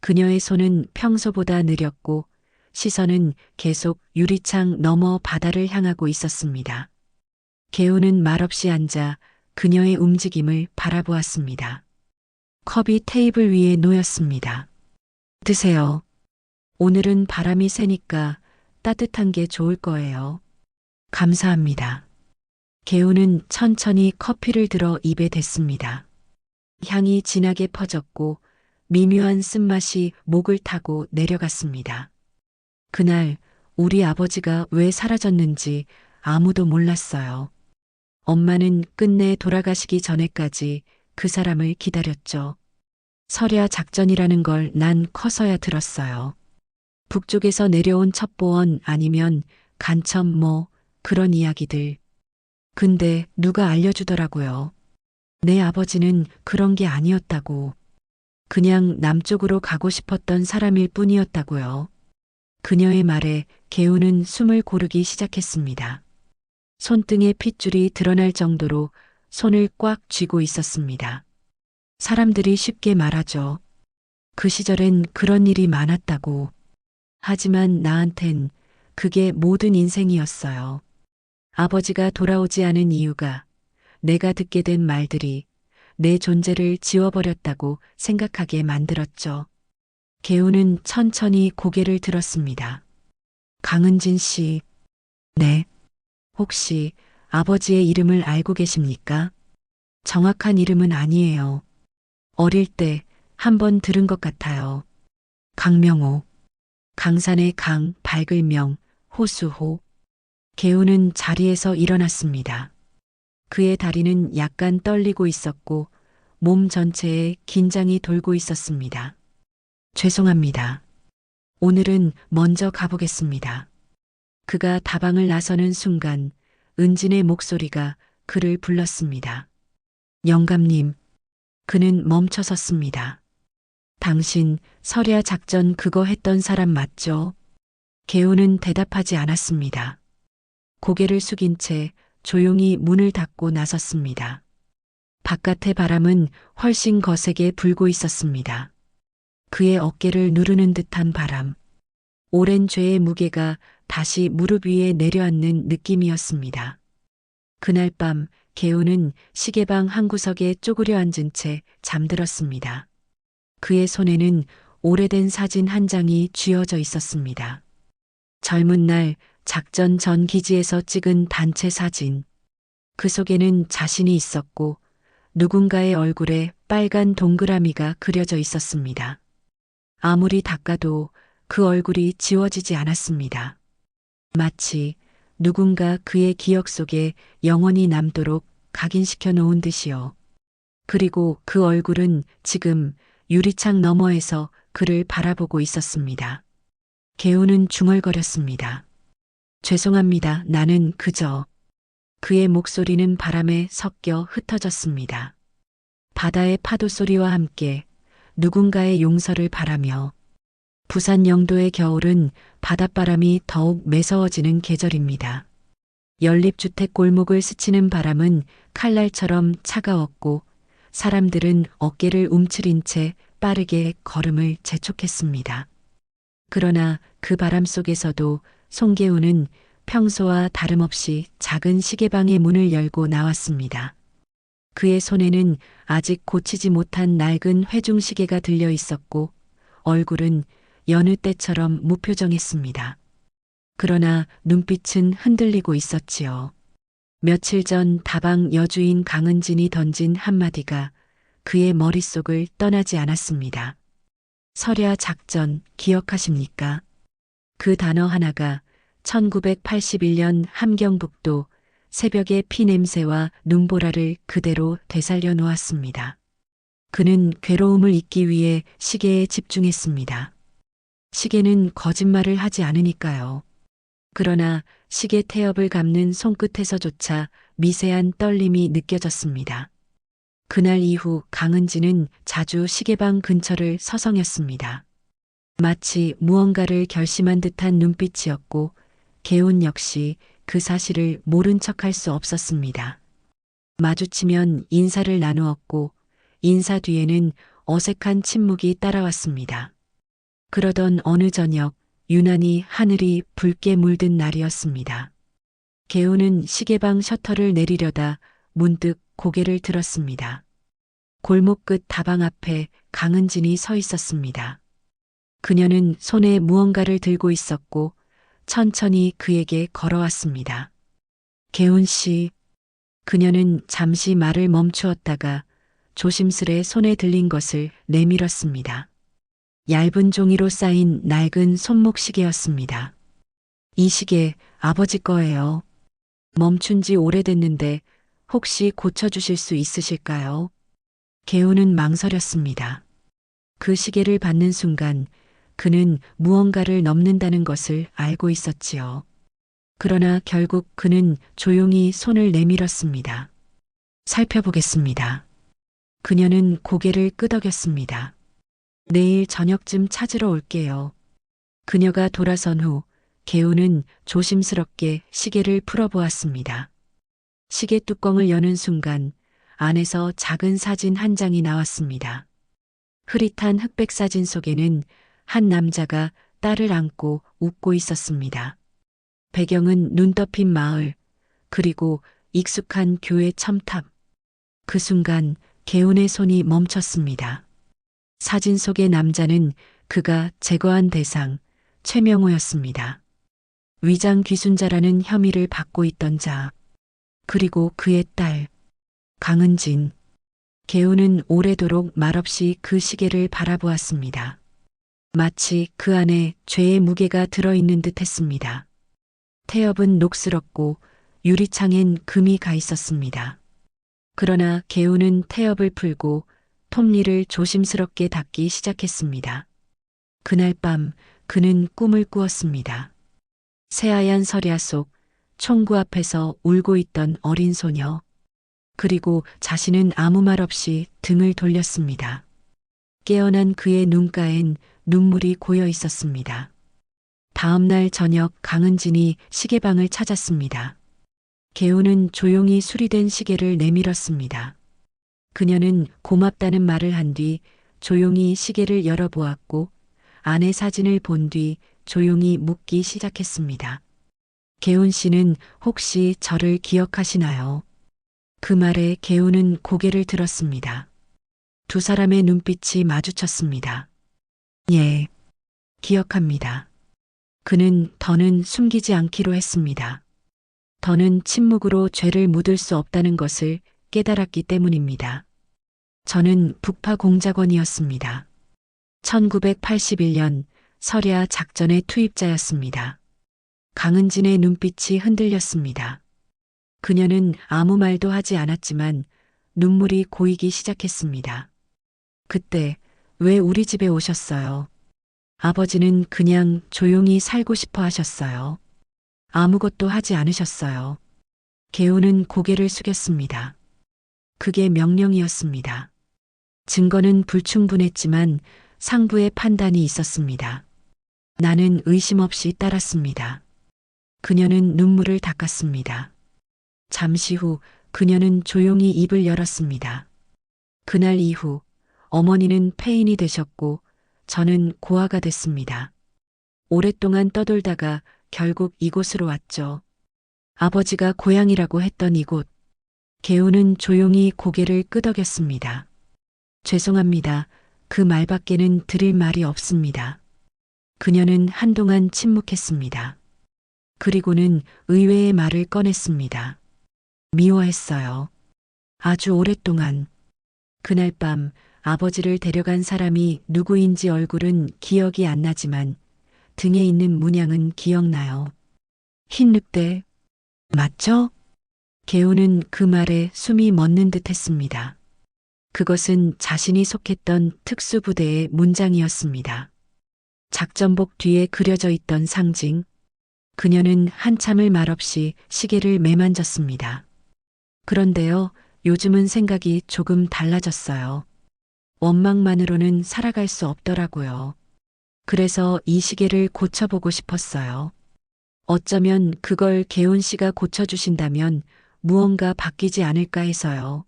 그녀의 손은 평소보다 느렸고 시선은 계속 유리창 너머 바다를 향하고 있었습니다. 개우는 말없이 앉아 그녀의 움직임을 바라보았습니다. 컵이 테이블 위에 놓였습니다. 드세요. 오늘은 바람이 세니까 따뜻한 게 좋을 거예요. 감사합니다. 개우는 천천히 커피를 들어 입에 댔습니다. 향이 진하게 퍼졌고 미묘한 쓴맛이 목을 타고 내려갔습니다. 그날 우리 아버지가 왜 사라졌는지 아무도 몰랐어요. 엄마는 끝내 돌아가시기 전에까지 그 사람을 기다렸죠. 설야 작전이라는 걸 난 커서야 들었어요. 북쪽에서 내려온 첩보원 아니면 간첩 그런 이야기들. 근데 누가 알려주더라고요. 내 아버지는 그런 게 아니었다고. 그냥 남쪽으로 가고 싶었던 사람일 뿐이었다고요. 그녀의 말에 개우는 숨을 고르기 시작했습니다. 손등에 핏줄이 드러날 정도로 손을 꽉 쥐고 있었습니다. 사람들이 쉽게 말하죠. 그 시절엔 그런 일이 많았다고. 하지만 나한텐 그게 모든 인생이었어요. 아버지가 돌아오지 않은 이유가 내가 듣게 된 말들이 내 존재를 지워버렸다고 생각하게 만들었죠. 개우는 천천히 고개를 들었습니다. 강은진 씨, 네. 혹시 아버지의 이름을 알고 계십니까? 정확한 이름은 아니에요. 어릴 때 한 번 들은 것 같아요. 강명호. 강산의 강, 밝을 명, 호수호. 개우는 자리에서 일어났습니다. 그의 다리는 약간 떨리고 있었고 몸 전체에 긴장이 돌고 있었습니다. 죄송합니다. 오늘은 먼저 가보겠습니다. 그가 다방을 나서는 순간 은진의 목소리가 그를 불렀습니다. 영감님. 그는 멈춰섰습니다. 당신 설야 작전 그거 했던 사람 맞죠? 개우는 대답하지 않았습니다. 고개를 숙인 채 조용히 문을 닫고 나섰습니다. 바깥의 바람은 훨씬 거세게 불고 있었습니다. 그의 어깨를 누르는 듯한 바람. 오랜 죄의 무게가 다시 무릎 위에 내려앉는 느낌이었습니다. 그날 밤 개우는 시계방 한 구석에 쪼그려 앉은 채 잠들었습니다. 그의 손에는 오래된 사진 한 장이 쥐어져 있었습니다. 젊은 날 작전 전 기지에서 찍은 단체 사진. 그 속에는 자신이 있었고 누군가의 얼굴에 빨간 동그라미가 그려져 있었습니다. 아무리 닦아도 그 얼굴이 지워지지 않았습니다. 마치 누군가 그의 기억 속에 영원히 남도록 각인시켜 놓은 듯이요. 그리고 그 얼굴은 지금 유리창 너머에서 그를 바라보고 있었습니다. 개우는 중얼거렸습니다. 죄송합니다. 나는 그저 그의 목소리는 바람에 섞여 흩어졌습니다. 바다의 파도 소리와 함께 누군가의 용서를 바라며. 부산 영도의 겨울은 바닷바람이 더욱 매서워지는 계절입니다. 연립주택 골목을 스치는 바람은 칼날처럼 차가웠고 사람들은 어깨를 움츠린 채 빠르게 걸음을 재촉했습니다. 그러나 그 바람 속에서도 송계우는 평소와 다름없이 작은 시계방의 문을 열고 나왔습니다. 그의 손에는 아직 고치지 못한 낡은 회중시계가 들려 있었고 얼굴은 여느 때처럼 무표정했습니다. 그러나 눈빛은 흔들리고 있었지요. 며칠 전 다방 여주인 강은진이 던진 한마디가 그의 머릿속을 떠나지 않았습니다. 설야 작전 기억하십니까? 그 단어 하나가 1981년 함경북도 새벽의 피냄새와 눈보라를 그대로 되살려 놓았습니다. 그는 괴로움을 잊기 위해 시계에 집중했습니다. 시계는 거짓말을 하지 않으니까요. 그러나 시계 태엽을 감는 손끝에서조차 미세한 떨림이 느껴졌습니다. 그날 이후 강은진은 자주 시계방 근처를 서성였습니다. 마치 무언가를 결심한 듯한 눈빛이었고 개운 역시 그 사실을 모른 척할 수 없었습니다. 마주치면 인사를 나누었고 인사 뒤에는 어색한 침묵이 따라왔습니다. 그러던 어느 저녁 유난히 하늘이 붉게 물든 날이었습니다. 개우는 시계방 셔터를 내리려다 문득 고개를 들었습니다. 골목 끝 다방 앞에 강은진이 서 있었습니다. 그녀는 손에 무언가를 들고 있었고 천천히 그에게 걸어왔습니다. 개운 씨. 그녀는 잠시 말을 멈추었다가 조심스레 손에 들린 것을 내밀었습니다. 얇은 종이로 쌓인 낡은 손목시계였습니다. 이 시계 아버지 거예요. 멈춘 지 오래됐는데 혹시 고쳐주실 수 있으실까요? 개우는 망설였습니다. 그 시계를 받는 순간 그는 무언가를 넘는다는 것을 알고 있었지요. 그러나 결국 그는 조용히 손을 내밀었습니다. 살펴보겠습니다. 그녀는 고개를 끄덕였습니다. 내일 저녁쯤 찾으러 올게요. 그녀가 돌아선 후 개우는 조심스럽게 시계를 풀어보았습니다. 시계 뚜껑을 여는 순간 안에서 작은 사진 한 장이 나왔습니다. 흐릿한 흑백 사진 속에는 한 남자가 딸을 안고 웃고 있었습니다. 배경은 눈 덮인 마을, 그리고 익숙한 교회 첨탑. 그 순간 개운의 손이 멈췄습니다. 사진 속의 남자는 그가 제거한 대상, 최명호였습니다. 위장 귀순자라는 혐의를 받고 있던 자, 그리고 그의 딸, 강은진. 개우는 오래도록 말없이 그 시계를 바라보았습니다. 마치 그 안에 죄의 무게가 들어있는 듯 했습니다. 태엽은 녹슬었고 유리창엔 금이 가 있었습니다. 그러나 개우는 태엽을 풀고 톱니를 조심스럽게 닦기 시작했습니다. 그날 밤 그는 꿈을 꾸었습니다. 새하얀 설야 속 총구 앞에서 울고 있던 어린 소녀. 그리고 자신은 아무 말 없이 등을 돌렸습니다. 깨어난 그의 눈가엔 눈물이 고여 있었습니다. 다음 날 저녁 강은진이 시계방을 찾았습니다. 개우는 조용히 수리된 시계를 내밀었습니다. 그녀는 고맙다는 말을 한 뒤 조용히 시계를 열어보았고 안의 사진을 본 뒤 조용히 묻기 시작했습니다. 개운 씨는 혹시 저를 기억하시나요? 그 말에 개우는 고개를 들었습니다. 두 사람의 눈빛이 마주쳤습니다. 예, 기억합니다. 그는 더는 숨기지 않기로 했습니다. 더는 침묵으로 죄를 묻을 수 없다는 것을 깨달았기 때문입니다. 저는 북파 공작원이었습니다. 1981년 설야 작전의 투입자였습니다. 강은진의 눈빛이 흔들렸습니다. 그녀는 아무 말도 하지 않았지만 눈물이 고이기 시작했습니다. 그때 왜 우리 집에 오셨어요? 아버지는 그냥 조용히 살고 싶어 하셨어요. 아무것도 하지 않으셨어요. 개우는 고개를 숙였습니다. 그게 명령이었습니다. 증거는 불충분했지만 상부의 판단이 있었습니다. 나는 의심 없이 따랐습니다. 그녀는 눈물을 닦았습니다. 잠시 후 그녀는 조용히 입을 열었습니다. 그날 이후 어머니는 폐인이 되셨고 저는 고아가 됐습니다. 오랫동안 떠돌다가 결국 이곳으로 왔죠. 아버지가 고향이라고 했던 이곳. 개우는 조용히 고개를 끄덕였습니다. 죄송합니다. 그 말밖에는 드릴 말이 없습니다. 그녀는 한동안 침묵했습니다. 그리고는 의외의 말을 꺼냈습니다. 미워했어요. 아주 오랫동안. 그날 밤 아버지를 데려간 사람이 누구인지 얼굴은 기억이 안 나지만 등에 있는 문양은 기억나요. 흰 늑대. 맞죠? 개우는 그 말에 숨이 멎는 듯 했습니다. 그것은 자신이 속했던 특수부대의 문장이었습니다. 작전복 뒤에 그려져 있던 상징. 그녀는 한참을 말없이 시계를 매만졌습니다. 그런데요, 요즘은 생각이 조금 달라졌어요. 원망만으로는 살아갈 수 없더라고요. 그래서 이 시계를 고쳐보고 싶었어요. 어쩌면 그걸 개운 씨가 고쳐주신다면 무언가 바뀌지 않을까 해서요.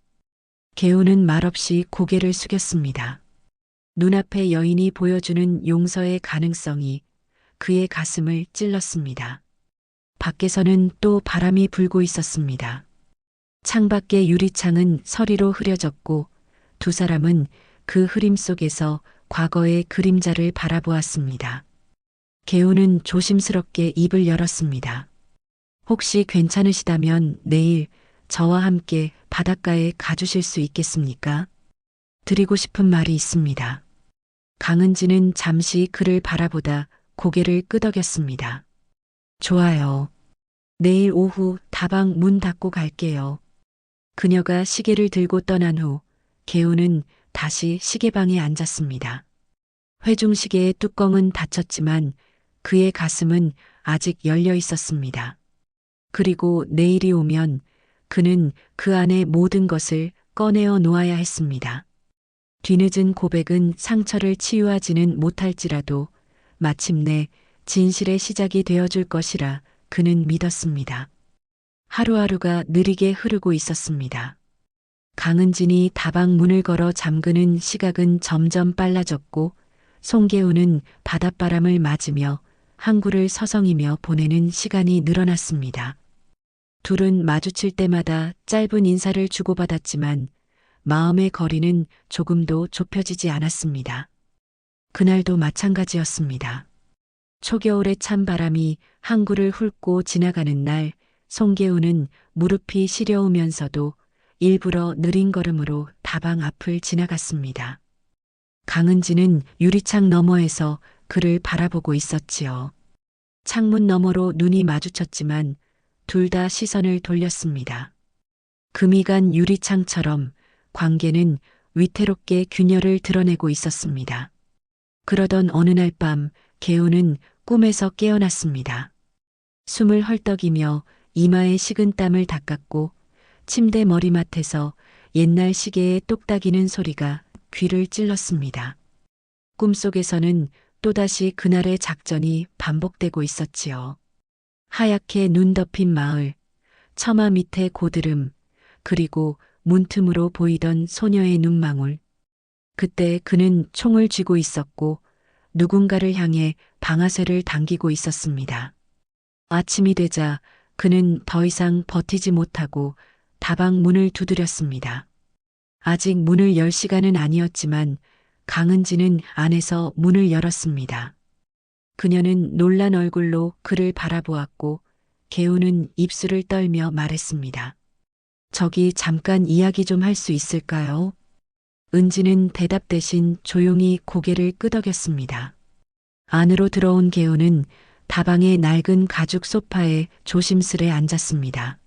개운은 말없이 고개를 숙였습니다. 눈앞의 여인이 보여주는 용서의 가능성이 그의 가슴을 찔렀습니다. 밖에서는 또 바람이 불고 있었습니다. 창밖의 유리창은 서리로 흐려졌고 두 사람은 그 흐림 속에서 과거의 그림자를 바라보았습니다. 개우는 조심스럽게 입을 열었습니다. 혹시 괜찮으시다면 내일 저와 함께 바닷가에 가주실 수 있겠습니까? 드리고 싶은 말이 있습니다. 강은지는 잠시 그를 바라보다 고개를 끄덕였습니다. 좋아요. 내일 오후 다방 문 닫고 갈게요. 그녀가 시계를 들고 떠난 후 개우는 다시 시계방에 앉았습니다. 회중시계의 뚜껑은 닫혔지만 그의 가슴은 아직 열려 있었습니다. 그리고 내일이 오면 그는 그 안의 모든 것을 꺼내어 놓아야 했습니다. 뒤늦은 고백은 상처를 치유하지는 못할지라도 마침내 진실의 시작이 되어줄 것이라 그는 믿었습니다. 하루하루가 느리게 흐르고 있었습니다. 강은진이 다방 문을 걸어 잠그는 시각은 점점 빨라졌고 송개우는 바닷바람을 맞으며 항구를 서성이며 보내는 시간이 늘어났습니다. 둘은 마주칠 때마다 짧은 인사를 주고받았지만 마음의 거리는 조금도 좁혀지지 않았습니다. 그날도 마찬가지였습니다. 초겨울의 찬 바람이 항구를 훑고 지나가는 날 송개우는 무릎이 시려우면서도 일부러 느린 걸음으로 다방 앞을 지나갔습니다. 강은지는 유리창 너머에서 그를 바라보고 있었지요. 창문 너머로 눈이 마주쳤지만 둘 다 시선을 돌렸습니다. 금이 간 유리창처럼 관계는 위태롭게 균열을 드러내고 있었습니다. 그러던 어느 날 밤 개우는 꿈에서 깨어났습니다. 숨을 헐떡이며 이마에 식은 땀을 닦았고 침대 머리맡에서 옛날 시계의 똑딱이는 소리가 귀를 찔렀습니다. 꿈속에서는 또다시 그날의 작전이 반복되고 있었지요. 하얗게 눈 덮인 마을, 처마 밑의 고드름, 그리고 문틈으로 보이던 소녀의 눈망울. 그때 그는 총을 쥐고 있었고 누군가를 향해 방아쇠를 당기고 있었습니다. 아침이 되자 그는 더 이상 버티지 못하고 다방 문을 두드렸습니다. 아직 문을 열 시간은 아니었지만 강은지는 안에서 문을 열었습니다. 그녀는 놀란 얼굴로 그를 바라보았고 개우는 입술을 떨며 말했습니다. 저기 잠깐 이야기 좀 할 수 있을까요? 은지는 대답 대신 조용히 고개를 끄덕였습니다. 안으로 들어온 개우는 다방의 낡은 가죽 소파에 조심스레 앉았습니다.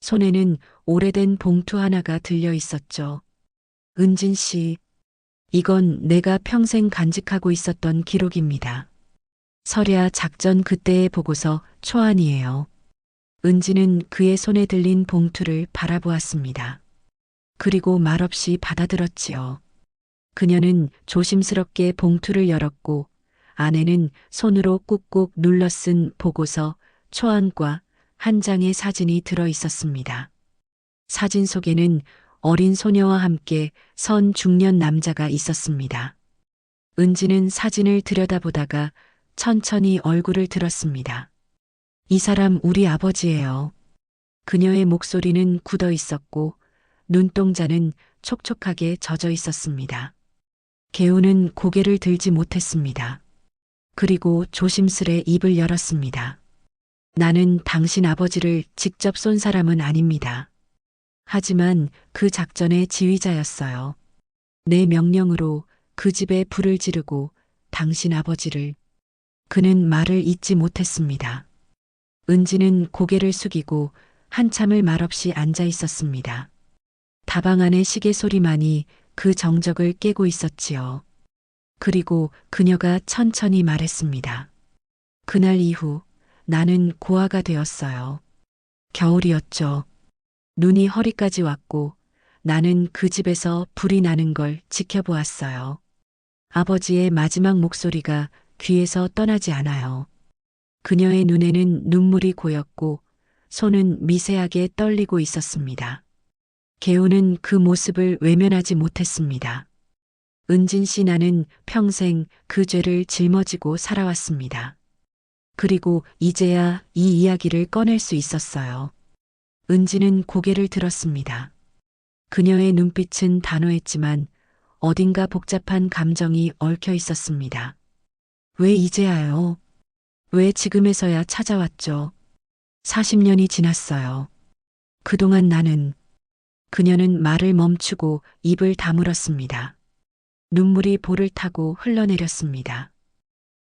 손에는 오래된 봉투 하나가 들려 있었죠. 은진 씨, 이건 내가 평생 간직하고 있었던 기록입니다. 설야 작전 그때의 보고서 초안이에요. 은지는 그의 손에 들린 봉투를 바라보았습니다. 그리고 말없이 받아들었지요. 그녀는 조심스럽게 봉투를 열었고 안에는 손으로 꾹꾹 눌러 쓴 보고서, 초안과 한 장의 사진이 들어 있었습니다. 사진 속에는 어린 소녀와 함께 선 중년 남자가 있었습니다. 은지는 사진을 들여다보다가 천천히 얼굴을 들었습니다. 이 사람 우리 아버지예요. 그녀의 목소리는 굳어 있었고 눈동자는 촉촉하게 젖어 있었습니다. 개우는 고개를 들지 못했습니다. 그리고 조심스레 입을 열었습니다. 나는 당신 아버지를 직접 쏜 사람은 아닙니다. 하지만 그 작전의 지휘자였어요. 내 명령으로 그 집에 불을 지르고 당신 아버지를. 그는 말을 잇지 못했습니다. 은지는 고개를 숙이고 한참을 말없이 앉아 있었습니다. 다방 안의 시계 소리만이 그 정적을 깨고 있었지요. 그리고 그녀가 천천히 말했습니다. 그날 이후 나는 고아가 되었어요. 겨울이었죠. 눈이 허리까지 왔고 나는 그 집에서 불이 나는 걸 지켜보았어요. 아버지의 마지막 목소리가 귀에서 떠나지 않아요. 그녀의 눈에는 눈물이 고였고 손은 미세하게 떨리고 있었습니다. 개우는 그 모습을 외면하지 못했습니다. 은진 씨, 나는 평생 그 죄를 짊어지고 살아왔습니다. 그리고 이제야 이 이야기를 꺼낼 수 있었어요. 은지는 고개를 들었습니다. 그녀의 눈빛은 단호했지만 어딘가 복잡한 감정이 얽혀 있었습니다. 왜 이제야요? 왜 지금에서야 찾아왔죠? 40년이 지났어요. 그동안 나는. 그녀는 말을 멈추고 입을 다물었습니다. 눈물이 볼을 타고 흘러내렸습니다.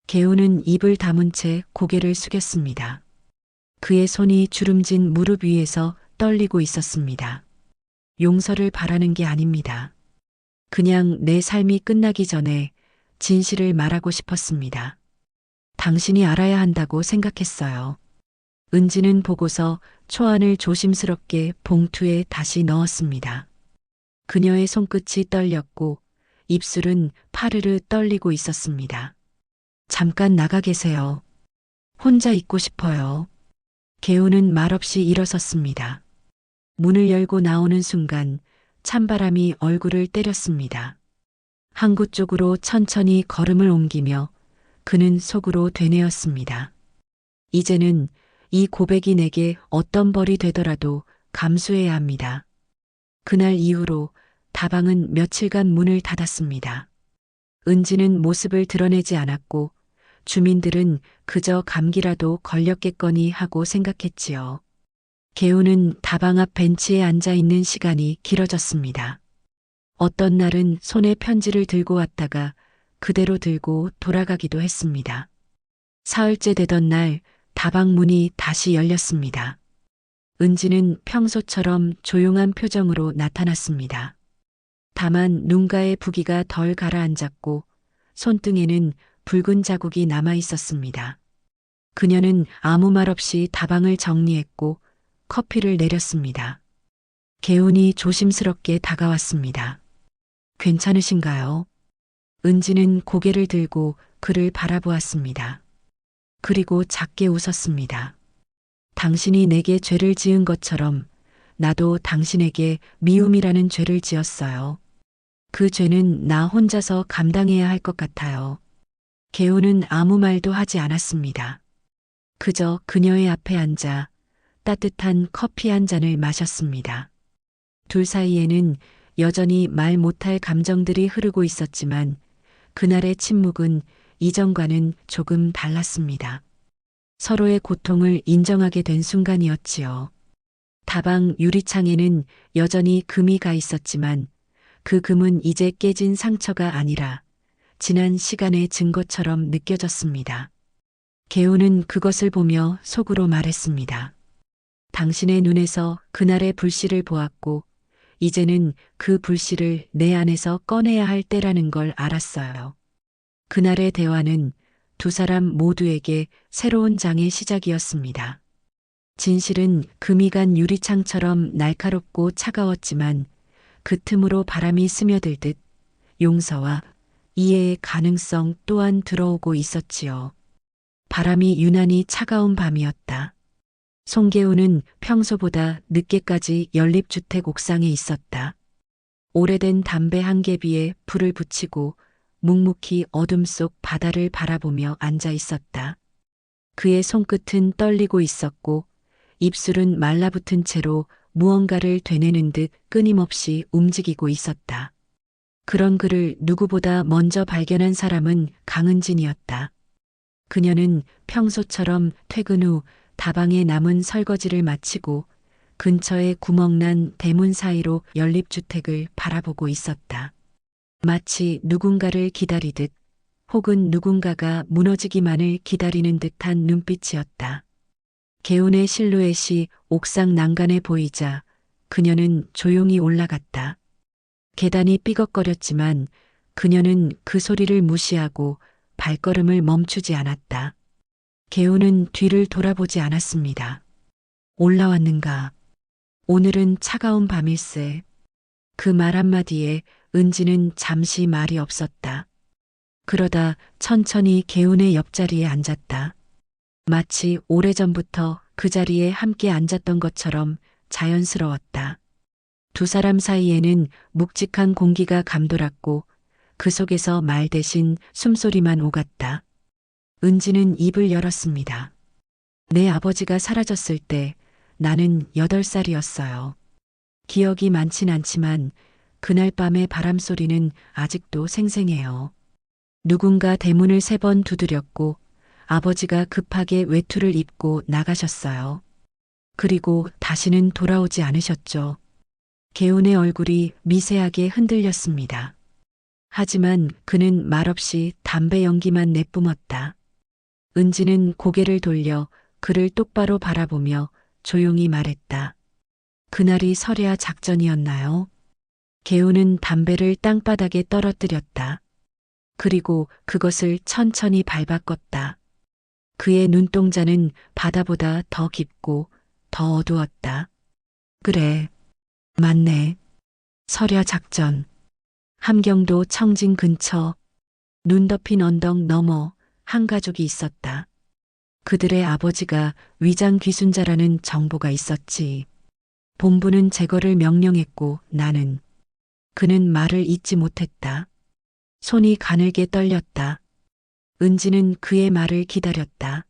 개우는 입을 다문 채 고개를 숙였습니다. 그의 손이 주름진 무릎 위에서 떨리고 있었습니다. 용서를 바라는 게 아닙니다. 그냥 내 삶이 끝나기 전에 진실을 말하고 싶었습니다. 당신이 알아야 한다고 생각했어요. 은지는 보고서 초안을 조심스럽게 봉투에 다시 넣었습니다. 그녀의 손끝이 떨렸고 입술은 파르르 떨리고 있었습니다. 잠깐 나가 계세요. 혼자 있고 싶어요. 개우는 말없이 일어섰습니다. 문을 열고 나오는 순간 찬바람이 얼굴을 때렸습니다. 항구 쪽으로 천천히 걸음을 옮기며 그는 속으로 되뇌었습니다. 이제는 이 고백이 내게 어떤 벌이 되더라도 감수해야 합니다. 그날 이후로 다방은 며칠간 문을 닫았습니다. 은지는 모습을 드러내지 않았고 주민들은 그저 감기라도 걸렸겠거니 하고 생각했지요. 개우는 다방 앞 벤치에 앉아 있는 시간이 길어졌습니다. 어떤 날은 손에 편지를 들고 왔다가 그대로 들고 돌아가기도 했습니다. 사흘째 되던 날 다방 문이 다시 열렸습니다. 은지는 평소처럼 조용한 표정으로 나타났습니다. 다만 눈가의 부기가 덜 가라앉았고 손등에는 붉은 자국이 남아 있었습니다. 그녀는 아무 말 없이 다방을 정리했고 커피를 내렸습니다. 개운이 조심스럽게 다가왔습니다. 괜찮으신가요? 은지는 고개를 들고 그를 바라보았습니다. 그리고 작게 웃었습니다. 당신이 내게 죄를 지은 것처럼 나도 당신에게 미움이라는 죄를 지었어요. 그 죄는 나 혼자서 감당해야 할 것 같아요. 개우는 아무 말도 하지 않았습니다. 그저 그녀의 앞에 앉아 따뜻한 커피 한 잔을 마셨습니다. 둘 사이에는 여전히 말 못할 감정들이 흐르고 있었지만 그날의 침묵은 이전과는 조금 달랐습니다. 서로의 고통을 인정하게 된 순간이었지요. 다방 유리창에는 여전히 금이 가 있었지만 그 금은 이제 깨진 상처가 아니라 지난 시간의 증거처럼 느껴졌습니다. 개우는 그것을 보며 속으로 말했습니다. 당신의 눈에서 그날의 불씨를 보았고 이제는 그 불씨를 내 안에서 꺼내야 할 때라는 걸 알았어요. 그날의 대화는 두 사람 모두에게 새로운 장의 시작이었습니다. 진실은 금이 간 유리창처럼 날카롭고 차가웠지만 그 틈으로 바람이 스며들듯 용서와 이해의 가능성 또한 들어오고 있었지요. 바람이 유난히 차가운 밤이었다. 송계우는 평소보다 늦게까지 연립주택 옥상에 있었다. 오래된 담배 한 개비에 불을 붙이고 묵묵히 어둠 속 바다를 바라보며 앉아 있었다. 그의 손끝은 떨리고 있었고 입술은 말라붙은 채로 무언가를 되뇌는 듯 끊임없이 움직이고 있었다. 그런 그를 누구보다 먼저 발견한 사람은 강은진이었다. 그녀는 평소처럼 퇴근 후 다방에 남은 설거지를 마치고 근처에 구멍난 대문 사이로 연립주택을 바라보고 있었다. 마치 누군가를 기다리듯 혹은 누군가가 무너지기만을 기다리는 듯한 눈빛이었다. 개운의 실루엣이 옥상 난간에 보이자 그녀는 조용히 올라갔다. 계단이 삐걱거렸지만 그녀는 그 소리를 무시하고 발걸음을 멈추지 않았다. 개운은 뒤를 돌아보지 않았습니다. 올라왔는가? 오늘은 차가운 밤일세. 그 말 한마디에 은지는 잠시 말이 없었다. 그러다 천천히 개운의 옆자리에 앉았다. 마치 오래전부터 그 자리에 함께 앉았던 것처럼 자연스러웠다. 두 사람 사이에는 묵직한 공기가 감돌았고 그 속에서 말 대신 숨소리만 오갔다. 은지는 입을 열었습니다. 내 아버지가 사라졌을 때 나는 8살이었어요. 기억이 많진 않지만 그날 밤의 바람소리는 아직도 생생해요. 누군가 대문을 3번 두드렸고 아버지가 급하게 외투를 입고 나가셨어요. 그리고 다시는 돌아오지 않으셨죠. 개운의 얼굴이 미세하게 흔들렸습니다. 하지만 그는 말없이 담배 연기만 내뿜었다. 은지는 고개를 돌려 그를 똑바로 바라보며 조용히 말했다. 그날이 설야 작전이었나요? 개운은 담배를 땅바닥에 떨어뜨렸다. 그리고 그것을 천천히 밟아 껐다. 그의 눈동자는 바다보다 더 깊고 더 어두웠다. 그래, 맞네. 설야 작전. 함경도 청진 근처 눈 덮인 언덕 너머 한 가족이 있었다. 그들의 아버지가 위장 귀순자라는 정보가 있었지. 본부는 제거를 명령했고 나는 그는 말을 잇지 못했다. 손이 가늘게 떨렸다. 은지는 그의 말을 기다렸다.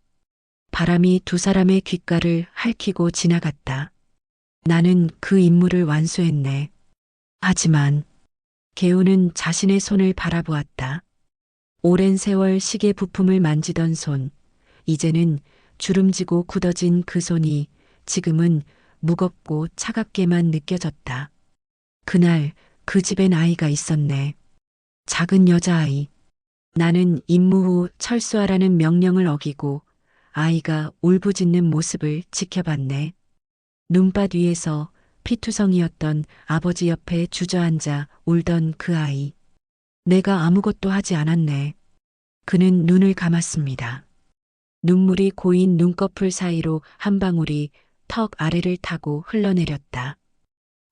바람이 두 사람의 귓가를 핥히고 지나갔다. 나는 그 임무를 완수했네. 하지만 개우는 자신의 손을 바라보았다. 오랜 세월 시계 부품을 만지던 손, 이제는 주름지고 굳어진 그 손이 지금은 무겁고 차갑게만 느껴졌다. 그날 그 집엔 아이가 있었네. 작은 여자아이. 나는 임무 후 철수하라는 명령을 어기고 아이가 울부짖는 모습을 지켜봤네. 눈밭 위에서 피투성이었던 아버지 옆에 주저앉아 울던 그 아이. 내가 아무것도 하지 않았네. 그는 눈을 감았습니다. 눈물이 고인 눈꺼풀 사이로 한 방울이 턱 아래를 타고 흘러내렸다.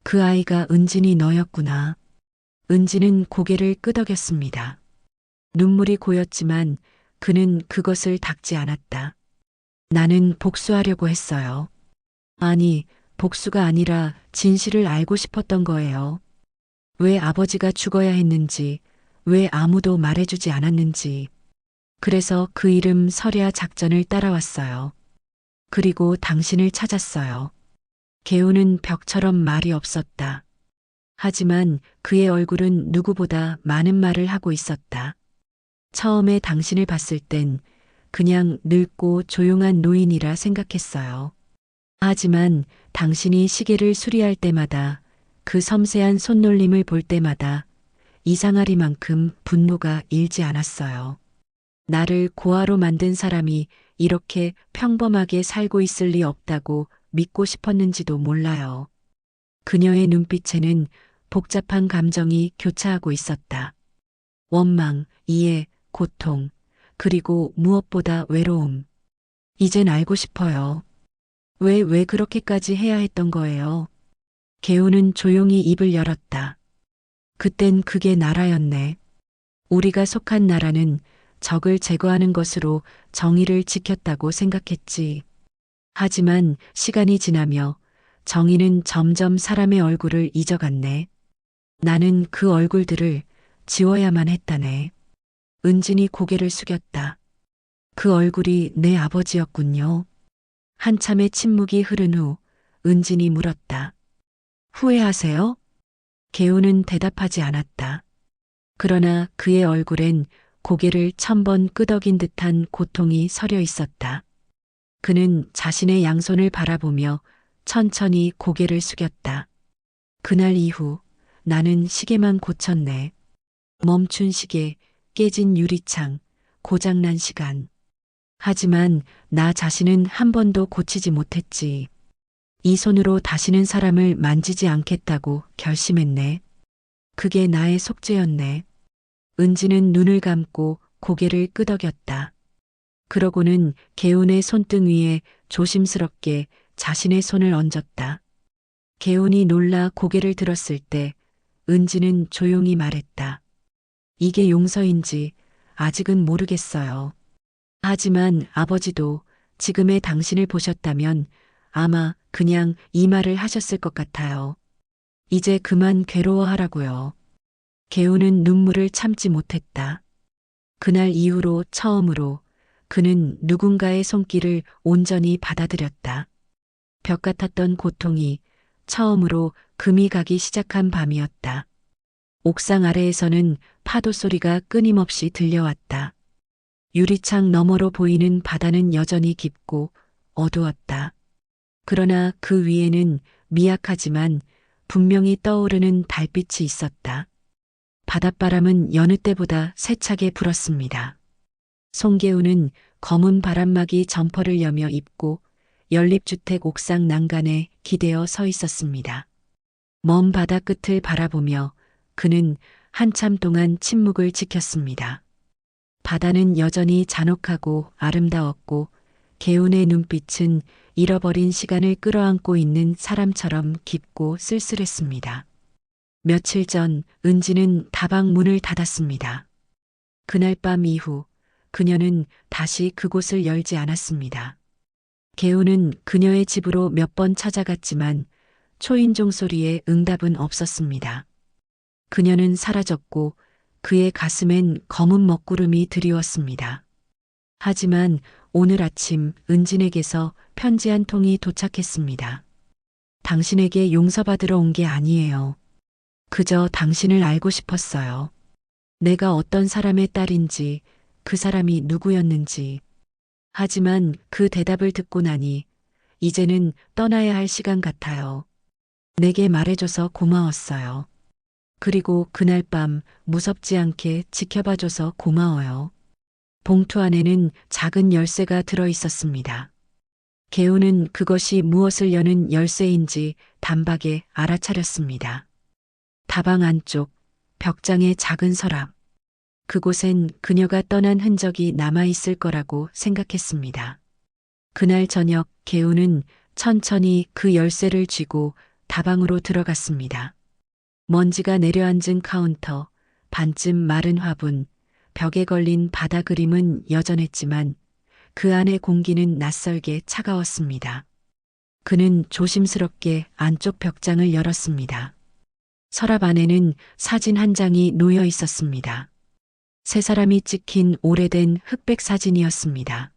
그 아이가 은진이 너였구나. 은진은 고개를 끄덕였습니다. 눈물이 고였지만 그는 그것을 닦지 않았다. 나는 복수하려고 했어요. 아니, 복수가 아니라 진실을 알고 싶었던 거예요. 왜 아버지가 죽어야 했는지, 왜 아무도 말해주지 않았는지. 그래서 그 이름 설야 작전을 따라왔어요. 그리고 당신을 찾았어요. 개우는 벽처럼 말이 없었다. 하지만 그의 얼굴은 누구보다 많은 말을 하고 있었다. 처음에 당신을 봤을 땐 그냥 늙고 조용한 노인이라 생각했어요. 하지만 당신이 시계를 수리할 때마다 그 섬세한 손놀림을 볼 때마다 이상하리만큼 분노가 일지 않았어요. 나를 고아로 만든 사람이 이렇게 평범하게 살고 있을 리 없다고 믿고 싶었는지도 몰라요. 그녀의 눈빛에는 복잡한 감정이 교차하고 있었다. 원망, 이해, 고통, 그리고 무엇보다 외로움. 이젠 알고 싶어요. 왜 그렇게까지 해야 했던 거예요? 개우는 조용히 입을 열었다. 그땐 그게 나라였네. 우리가 속한 나라는 적을 제거하는 것으로 정의를 지켰다고 생각했지. 하지만 시간이 지나며 정의는 점점 사람의 얼굴을 잊어갔네. 나는 그 얼굴들을 지워야만 했다네. 은진이 고개를 숙였다. 그 얼굴이 내 아버지였군요. 한참의 침묵이 흐른 후 은진이 물었다. 후회하세요? 개우는 대답하지 않았다. 그러나 그의 얼굴엔 고개를 1000번 끄덕인 듯한 고통이 서려 있었다. 그는 자신의 양손을 바라보며 천천히 고개를 숙였다. 그날 이후 나는 시계만 고쳤네. 멈춘 시계, 깨진 유리창, 고장난 시간. 하지만 나 자신은 한 번도 고치지 못했지. 이 손으로 다시는 사람을 만지지 않겠다고 결심했네. 그게 나의 속죄였네. 은지는 눈을 감고 고개를 끄덕였다. 그러고는 개운의 손등 위에 조심스럽게 자신의 손을 얹었다. 개운이 놀라 고개를 들었을 때 은지는 조용히 말했다. 이게 용서인지 아직은 모르겠어요. 하지만 아버지도 지금의 당신을 보셨다면 아마 그냥 이 말을 하셨을 것 같아요. 이제 그만 괴로워하라고요. 개우는 눈물을 참지 못했다. 그날 이후로 처음으로 그는 누군가의 손길을 온전히 받아들였다. 벽 같았던 고통이 처음으로 금이 가기 시작한 밤이었다. 옥상 아래에서는 파도 소리가 끊임없이 들려왔다. 유리창 너머로 보이는 바다는 여전히 깊고 어두웠다. 그러나 그 위에는 미약하지만 분명히 떠오르는 달빛이 있었다. 바닷바람은 여느 때보다 세차게 불었습니다. 송개우는 검은 바람막이 점퍼를 여며 입고 연립주택 옥상 난간에 기대어 서 있었습니다. 먼 바다 끝을 바라보며 그는 한참 동안 침묵을 지켰습니다. 바다는 여전히 잔혹하고 아름다웠고 개운의 눈빛은 잃어버린 시간을 끌어안고 있는 사람처럼 깊고 쓸쓸했습니다. 며칠 전 은지는 다방 문을 닫았습니다. 그날 밤 이후 그녀는 다시 그곳을 열지 않았습니다. 개우는 그녀의 집으로 몇 번 찾아갔지만 초인종 소리에 응답은 없었습니다. 그녀는 사라졌고 그의 가슴엔 검은 먹구름이 드리웠습니다. 하지만 오늘 아침 은진에게서 편지 한 통이 도착했습니다. 당신에게 용서받으러 온 게 아니에요. 그저 당신을 알고 싶었어요. 내가 어떤 사람의 딸인지, 그 사람이 누구였는지. 하지만 그 대답을 듣고 나니 이제는 떠나야 할 시간 같아요. 내게 말해줘서 고마웠어요. 그리고 그날 밤 무섭지 않게 지켜봐줘서 고마워요. 봉투 안에는 작은 열쇠가 들어 있었습니다. 개우는 그것이 무엇을 여는 열쇠인지 단박에 알아차렸습니다. 다방 안쪽, 벽장의 작은 서랍. 그곳엔 그녀가 떠난 흔적이 남아있을 거라고 생각했습니다. 그날 저녁 개우는 천천히 그 열쇠를 쥐고 다방으로 들어갔습니다. 먼지가 내려앉은 카운터, 반쯤 마른 화분, 벽에 걸린 바다 그림은 여전했지만 그 안의 공기는 낯설게 차가웠습니다. 그는 조심스럽게 안쪽 벽장을 열었습니다. 서랍 안에는 사진 한 장이 놓여 있었습니다. 세 사람이 찍힌 오래된 흑백 사진이었습니다.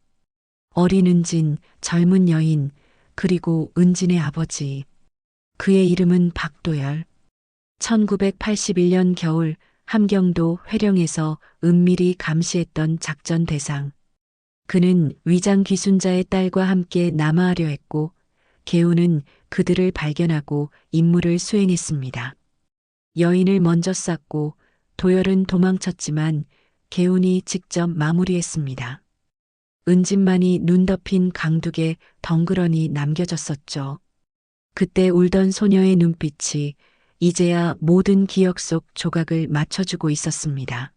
어린 은진, 젊은 여인, 그리고 은진의 아버지. 그의 이름은 박도열. 1981년 겨울 함경도 회령에서 은밀히 감시했던 작전 대상. 그는 위장 귀순자의 딸과 함께 남하하려 했고 개우는 그들을 발견하고 임무를 수행했습니다. 여인을 먼저 쐈고 도열은 도망쳤지만 개운이 직접 마무리했습니다. 은진만이 눈 덮인 강둑에 덩그러니 남겨졌었죠. 그때 울던 소녀의 눈빛이 이제야 모든 기억 속 조각을 맞춰주고 있었습니다.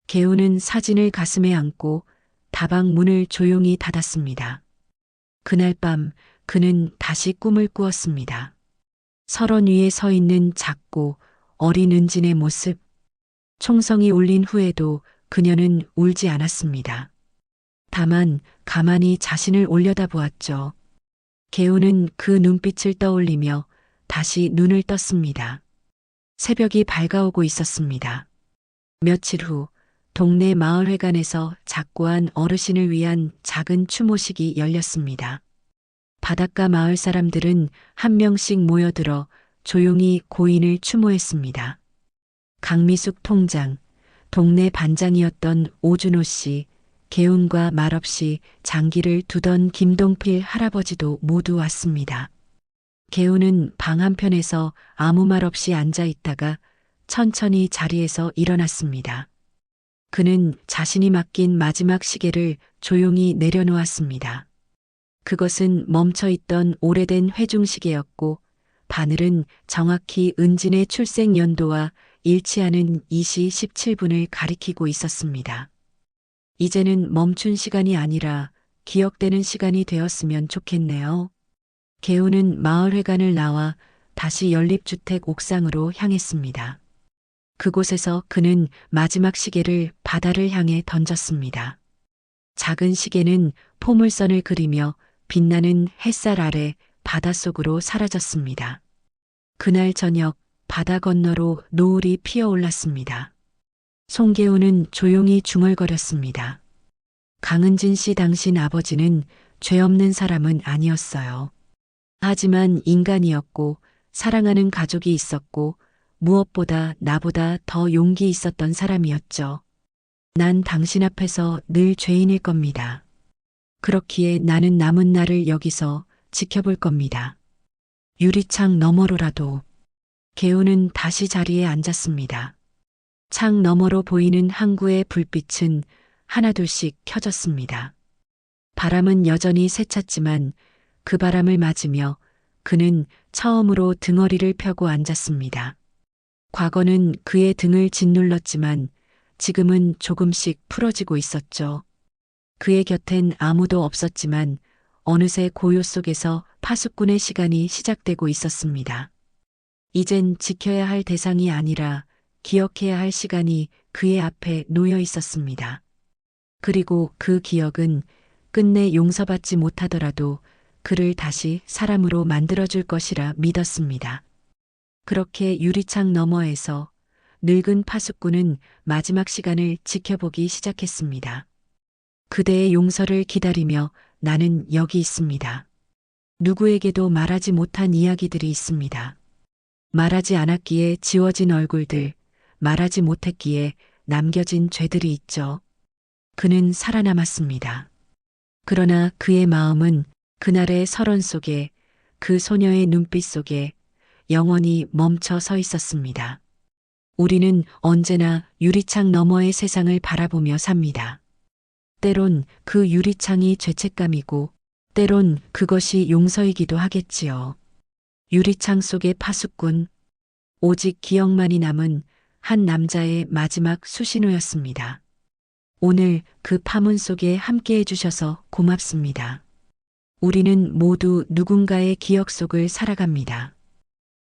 개우는 사진을 가슴에 안고 다방 문을 조용히 닫았습니다. 그날 밤 그는 다시 꿈을 꾸었습니다. 설원 위에 서 있는 작고 어린 은진의 모습. 총성이 울린 후에도 그녀는 울지 않았습니다. 다만 가만히 자신을 올려다보았죠. 개우는 그 눈빛을 떠올리며 다시 눈을 떴습니다. 새벽이 밝아오고 있었습니다. 며칠 후 동네 마을회관에서 작고한 어르신을 위한 작은 추모식이 열렸습니다. 바닷가 마을 사람들은 한 명씩 모여들어 조용히 고인을 추모했습니다. 강미숙 통장, 동네 반장이었던 오준호 씨, 개운과 말없이 장기를 두던 김동필 할아버지도 모두 왔습니다. 개운은 방 한편에서 아무 말 없이 앉아 있다가 천천히 자리에서 일어났습니다. 그는 자신이 맡긴 마지막 시계를 조용히 내려놓았습니다. 그것은 멈춰있던 오래된 회중시계였고 바늘은 정확히 은진의 출생 연도와 일치하는 2시 17분을 가리키고 있었습니다. 이제는 멈춘 시간이 아니라 기억되는 시간이 되었으면 좋겠네요. 개우는 마을회관을 나와 다시 연립주택 옥상으로 향했습니다. 그곳에서 그는 마지막 시계를 바다를 향해 던졌습니다. 작은 시계는 포물선을 그리며 빛나는 햇살 아래 바닷속으로 사라졌습니다. 그날 저녁 바다 건너로 노을이 피어올랐습니다. 송개우는 조용히 중얼거렸습니다. 강은진 씨 당신 아버지는 죄 없는 사람은 아니었어요. 하지만 인간이었고 사랑하는 가족이 있었고 무엇보다 나보다 더 용기 있었던 사람이었죠. 난 당신 앞에서 늘 죄인일 겁니다. 그렇기에 나는 남은 날을 여기서 지켜볼 겁니다. 유리창 너머로라도. 개우는 다시 자리에 앉았습니다. 창 너머로 보이는 항구의 불빛은 하나둘씩 켜졌습니다. 바람은 여전히 세찼지만 그 바람을 맞으며 그는 처음으로 등허리를 펴고 앉았습니다. 과거는 그의 등을 짓눌렀지만 지금은 조금씩 풀어지고 있었죠. 그의 곁엔 아무도 없었지만 어느새 고요 속에서 파수꾼의 시간이 시작되고 있었습니다. 이젠 지켜야 할 대상이 아니라 기억해야 할 시간이 그의 앞에 놓여 있었습니다. 그리고 그 기억은 끝내 용서받지 못하더라도 그를 다시 사람으로 만들어줄 것이라 믿었습니다. 그렇게 유리창 너머에서 늙은 파수꾼은 마지막 시간을 지켜보기 시작했습니다. 그대의 용서를 기다리며 나는 여기 있습니다. 누구에게도 말하지 못한 이야기들이 있습니다. 말하지 않았기에 지워진 얼굴들, 말하지 못했기에 남겨진 죄들이 있죠. 그는 살아남았습니다. 그러나 그의 마음은 그날의 설원 속에, 그 소녀의 눈빛 속에 영원히 멈춰 서 있었습니다. 우리는 언제나 유리창 너머의 세상을 바라보며 삽니다. 때론 그 유리창이 죄책감이고 때론 그것이 용서이기도 하겠지요. 유리창 속의 파수꾼, 오직 기억만이 남은 한 남자의 마지막 수신호였습니다. 오늘 그 파문 속에 함께 해주셔서 고맙습니다. 우리는 모두 누군가의 기억 속을 살아갑니다.